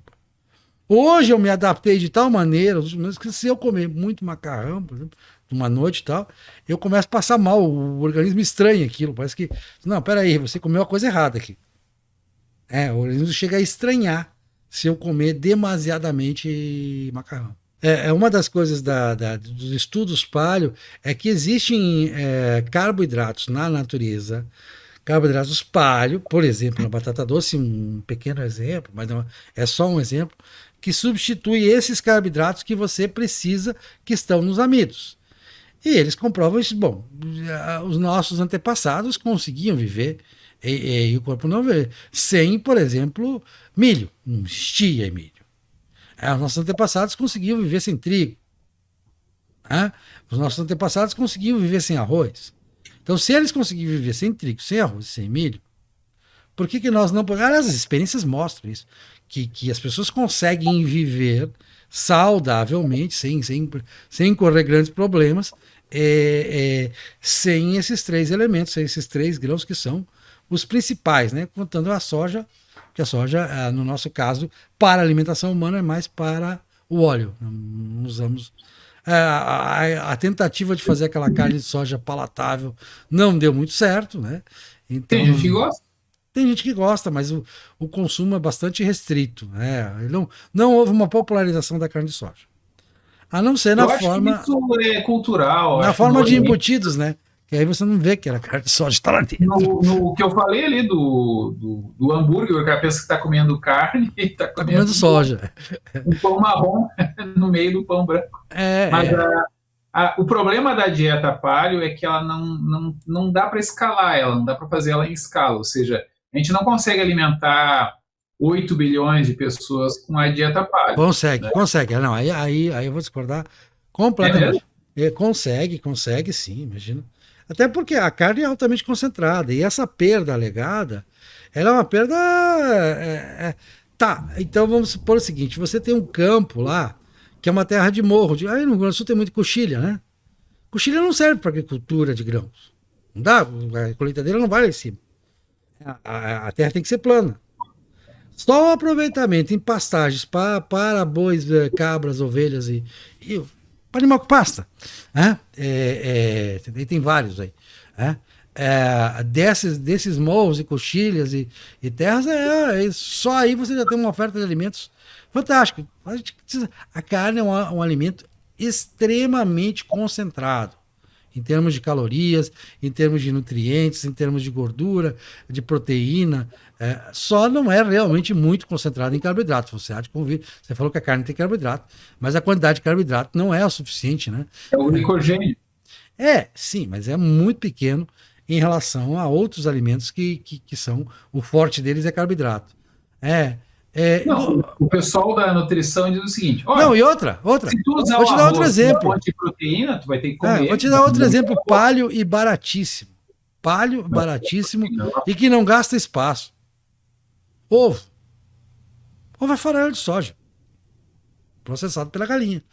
Hoje eu me adaptei de tal maneira, que se eu comer muito macarrão, por exemplo, numa noite e tal, eu começo a passar mal, o organismo estranha aquilo, parece que, não, peraí, você comeu a coisa errada aqui. O organismo chega a estranhar se eu comer demasiadamente macarrão. Uma das coisas dos estudos paleo é que existem carboidratos na natureza, carboidratos paleo, por exemplo, na batata doce, um pequeno exemplo, mas não, é só um exemplo, que substitui esses carboidratos que você precisa, que estão nos amidos. E eles comprovam isso. Bom, os nossos antepassados conseguiam viver, e o corpo não vê, sem, por exemplo, milho. Não existia milho. Os nossos antepassados conseguiam viver sem trigo. Né? Os nossos antepassados conseguiam viver sem arroz. Então, se eles conseguiam viver sem trigo, sem arroz, sem milho, por que nós não podemos? As experiências mostram isso. Que as pessoas conseguem viver saudavelmente, sem correr grandes problemas, sem esses 3 elementos, sem esses 3 grãos que são os principais, né? Contando a soja, que a soja, no nosso caso, para a alimentação humana, é mais para o óleo. Não usamos. A tentativa de fazer aquela carne de soja palatável não deu muito certo, né? Então, Tem gente que gosta. tem gente que gosta, mas o consumo é bastante restrito. Não houve uma popularização da carne de soja. A não ser Eu acho que isso é cultural, na acho que no forma de Oriente. embutidos, né? Que aí você não vê que era carne de soja, está lá dentro. No que eu falei ali do hambúrguer, o cara pensa que está comendo carne e está Tá comendo comendo soja. um pão marrom no meio do pão branco. Mas É, é. o problema da dieta paleo é que ela não dá para escalar ela, não dá para fazer ela em escala. Ou seja, a gente não consegue alimentar 8 bilhões de pessoas com a dieta paleo. Consegue, Né? consegue. Não, aí eu vou discordar É mesmo? completamente. Consegue sim, imagina. Até porque a carne é altamente concentrada e essa perda alegada, ela é uma perda. Tá, então vamos supor o seguinte: você tem um campo lá, que é uma terra de morro. Aí no Rio Grande do Sul tem muito coxilha, né? Coxilha não serve para agricultura de grãos. Não dá, a colheitadeira não vai lá em cima. A terra tem que ser plana. Só o aproveitamento em pastagens para bois, cabras, ovelhas e para animal que pasta. Né? Tem vários aí. Né? Desses morros e coxilhas e terras, só aí você já tem uma oferta de alimentos fantástica. A carne é um alimento extremamente concentrado em termos de calorias, em termos de nutrientes, em termos de gordura, de proteína. Só não é realmente muito concentrado em carboidrato. Você falou que a carne tem carboidrato, mas a quantidade de carboidrato não é o suficiente, né? É o glicogênio. Sim, mas é muito pequeno em relação a outros alimentos que são, o forte deles é carboidrato. Não, o pessoal da nutrição diz o seguinte: Não, olha, e outra. se tu usar Vou o te dar outro arroz como exemplo. fonte de proteína, tu vai ter que comer. Vou te dar outro exemplo, paleo e baratíssimo. Paleo, baratíssimo e que não gasta espaço. Ovo. Ovo é farelo de soja, processado pela galinha.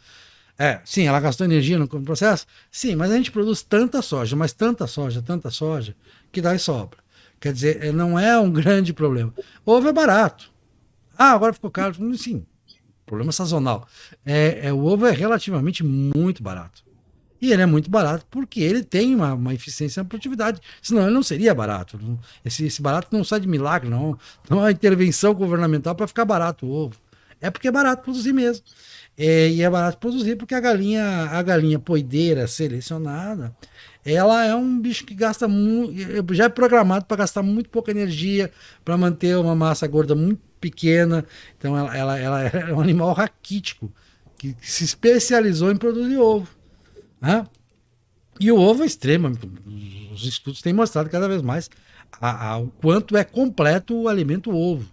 Sim, ela gastou energia no processo? Sim, mas a gente produz tanta soja, tanta soja, que dá e sobra. Quer dizer, não é um grande problema. Ovo é barato. Agora ficou caro. Sim, problema sazonal. O ovo é relativamente muito barato. E ele é muito barato porque ele tem uma eficiência na produtividade. Senão ele não seria barato. Esse barato não sai de milagre, não. Não há intervenção governamental para ficar barato o ovo. É porque é barato produzir mesmo. E é barato produzir porque a galinha poideira selecionada, ela é um bicho que gasta muito, já é programado para gastar muito pouca energia, para manter uma massa gorda muito pequena. Então ela é um animal raquítico que se especializou em produzir ovo, né? E o ovo é extremo. Os estudos têm mostrado cada vez mais o quanto é completo o alimento ovo.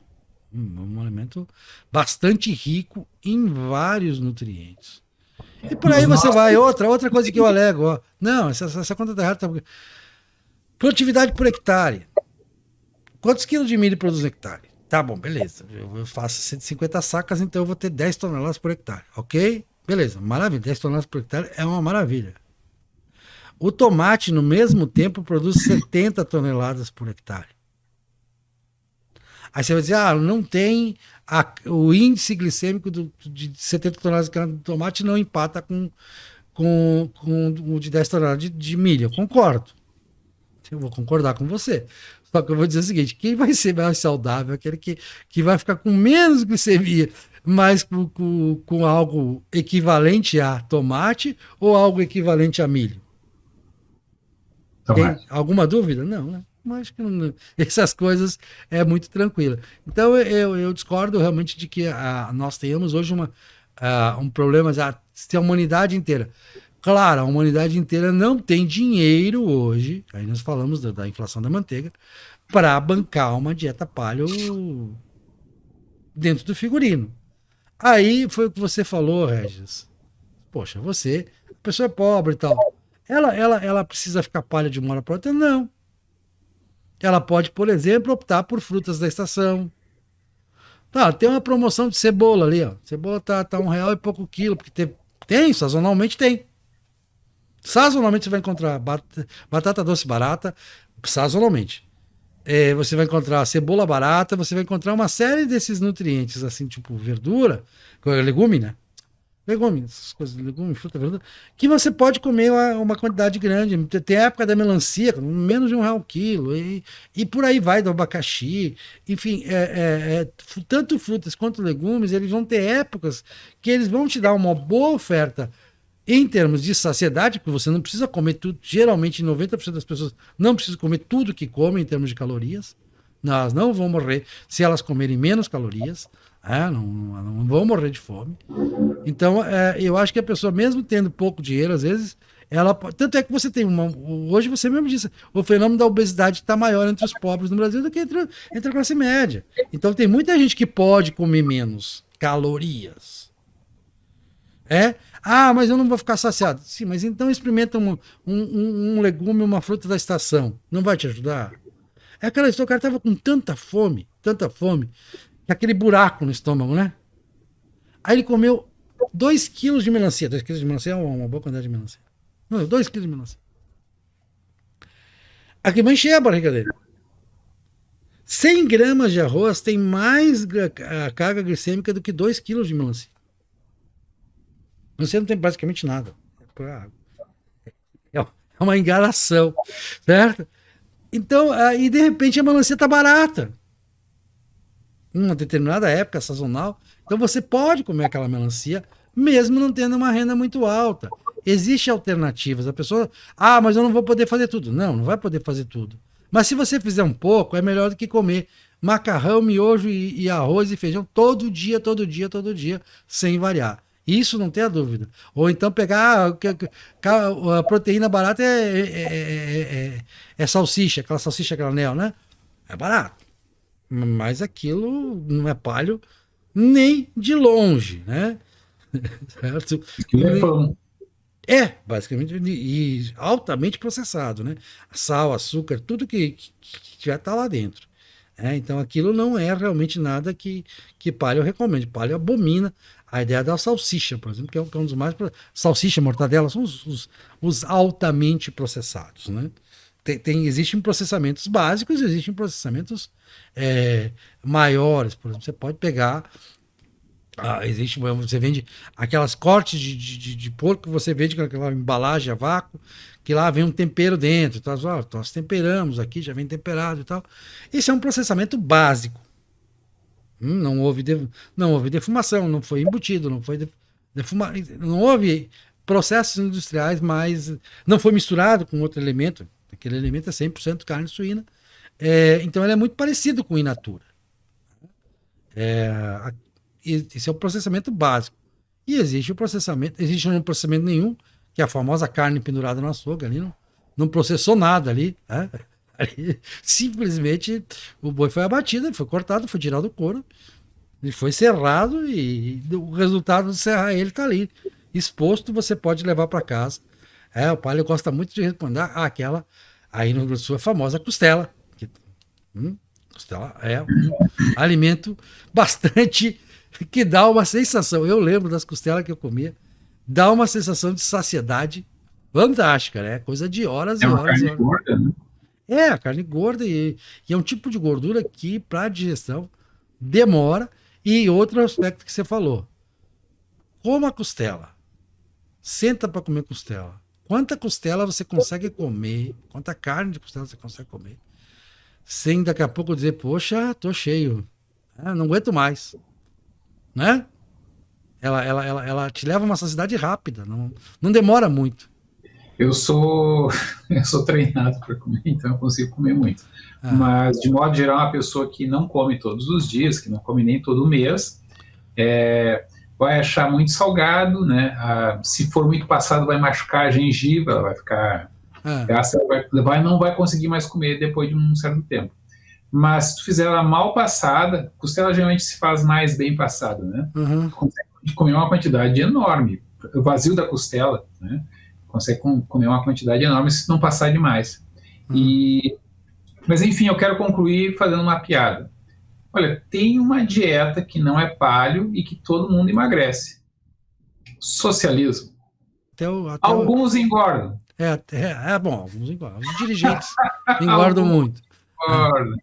Um alimento bastante rico em vários nutrientes. E por aí você vai. Outra coisa que eu alego. Ó. Não, essa conta tá errada. Tá... Produtividade por hectare. Quantos quilos de milho produz um hectare? Tá bom, beleza. Eu faço 150 sacas, então eu vou ter 10 toneladas por hectare. Ok? Beleza, maravilha. 10 toneladas por hectare é uma maravilha. O tomate, no mesmo tempo, produz 70 toneladas por hectare. Aí você vai dizer, não tem o índice glicêmico de 70 toneladas de tomate não empata com o de 10 toneladas de milho. Eu concordo. Eu vou concordar com você. Só que eu vou dizer o seguinte, quem vai ser mais saudável é aquele que vai ficar com menos glicemia, mas com algo equivalente a tomate ou algo equivalente a milho? Tomate. Tem alguma dúvida? Não, né? Mas que não, essas coisas é muito tranquila. Então eu discordo realmente de que nós tenhamos hoje um problema se a humanidade inteira. Claro, a humanidade inteira não tem dinheiro hoje, aí nós falamos da inflação da manteiga, para bancar uma dieta paleo dentro do figurino. Aí foi o que você falou, Regis. Poxa, a pessoa é pobre e tal. Ela precisa ficar palha de uma hora para outra? Não. Ela pode, por exemplo, optar por frutas da estação. Tá, tem uma promoção de cebola ali, ó. Cebola tá R$1 e pouco quilo, porque tem, sazonalmente tem. Sazonalmente você vai encontrar batata doce barata, sazonalmente. Você vai encontrar cebola barata, você vai encontrar uma série desses nutrientes, assim, tipo verdura, legume, né? Legume, essas coisas, legume, fruta, verdura, que você pode comer uma quantidade grande. Tem a época da melancia, menos de R$1 o quilo, e por aí vai, do abacaxi. Enfim, tanto frutas quanto legumes, eles vão ter épocas que eles vão te dar uma boa oferta em termos de saciedade, porque você não precisa comer tudo. Geralmente, 90% das pessoas não precisam comer tudo que comem em termos de calorias. Elas não vão morrer se elas comerem menos calorias. Não vão morrer de fome. Então, eu acho que a pessoa, mesmo tendo pouco dinheiro, às vezes, tanto é que você tem hoje você mesmo disse, o fenômeno da obesidade está maior entre os pobres no Brasil do que entre a classe média. Então, tem muita gente que pode comer menos calorias. Mas eu não vou ficar saciado. Sim, mas então experimenta um legume, uma fruta da estação. Não vai te ajudar? É aquela história, o cara estava com tanta fome, aquele buraco no estômago, né? Aí ele comeu 2 quilos de melancia. 2 quilos de melancia é uma boa quantidade de melancia. Não, 2 quilos de melancia. Aqui vai encher a barriga dele. 100 gramas de arroz tem mais carga glicêmica do que 2 quilos de melancia. Você não tem praticamente nada. É uma enganação, certo? Então, aí de repente a melancia está barata. Em uma determinada época sazonal. Então você pode comer aquela melancia, mesmo não tendo uma renda muito alta. Existem alternativas. A pessoa, mas eu não vou poder fazer tudo. Não vai poder fazer tudo. Mas se você fizer um pouco, é melhor do que comer macarrão, miojo e arroz e feijão todo dia, sem variar. Isso não tem a dúvida. Ou então pegar a proteína barata é salsicha, aquela salsicha granel, né? É barato. Mas aquilo não é paleo nem de longe, né? Certo? Aquilo é pão. Basicamente, e altamente processado, né? Sal, açúcar, tudo que já está lá dentro. Então aquilo não é realmente nada que paleo recomende. Paleo abomina a ideia da salsicha, por exemplo, que é um dos mais... Salsicha, mortadela, são os altamente processados, né? Existem processamentos básicos, existem processamentos maiores. Por exemplo, você pode pegar... você vende aquelas cortes de porco que você vende com aquela embalagem a vácuo, que lá vem um tempero dentro. Então, nós temperamos aqui, já vem temperado e tal. Esse é um processamento básico. Não houve defumação, não foi embutido, não foi não houve processos industriais, mas não foi misturado com outro elemento. Aquele elemento é 100% carne suína. Então ele é muito parecido com in natura. Esse é o processamento básico. E existe um processamento nenhum, que é a famosa carne pendurada no açougue ali, não processou nada ali, né? Ali, simplesmente o boi foi abatido, foi cortado, foi tirado do couro, ele foi serrado e o resultado de serrar ele está ali. Exposto, você pode levar para casa. O Palio gosta muito de responder aquela, aí no Rio Grande do Sul, a famosa costela. Costela é um alimento bastante que dá uma sensação. Eu lembro das costelas que eu comia, dá uma sensação de saciedade fantástica, né? Coisa de horas É e uma horas e carne horas. gorda, né? A carne gorda e é um tipo de gordura que para digestão demora. E outro aspecto que você falou, coma a costela, senta para comer costela. Quanta costela você consegue comer, quanta carne de costela você consegue comer, sem daqui a pouco dizer, poxa, tô cheio, não aguento mais, né? Ela te leva a uma saciedade rápida, não demora muito. Eu sou, eu sou treinado para comer, então eu consigo comer muito. Ah, Mas, de modo geral, uma pessoa que não come todos os dias, que não come nem todo mês, vai achar muito salgado, né? Se for muito passado, vai machucar a gengiva, ela vai ficar ah, gasta, não vai conseguir mais comer depois de um certo tempo. Mas se tu fizer ela mal passada, costela geralmente se faz mais bem passada, né? uhum, Tu consegue comer uma quantidade enorme, o vazio da costela, né? Consegue comer uma quantidade enorme se não passar demais. uhum. Mas enfim, eu quero concluir fazendo uma piada. Olha, tem uma dieta que não é paleo e que todo mundo emagrece. Socialismo. Até o, Alguns engordam. bom, alguns engordam. Os dirigentes engordam Alguns muito. engordam.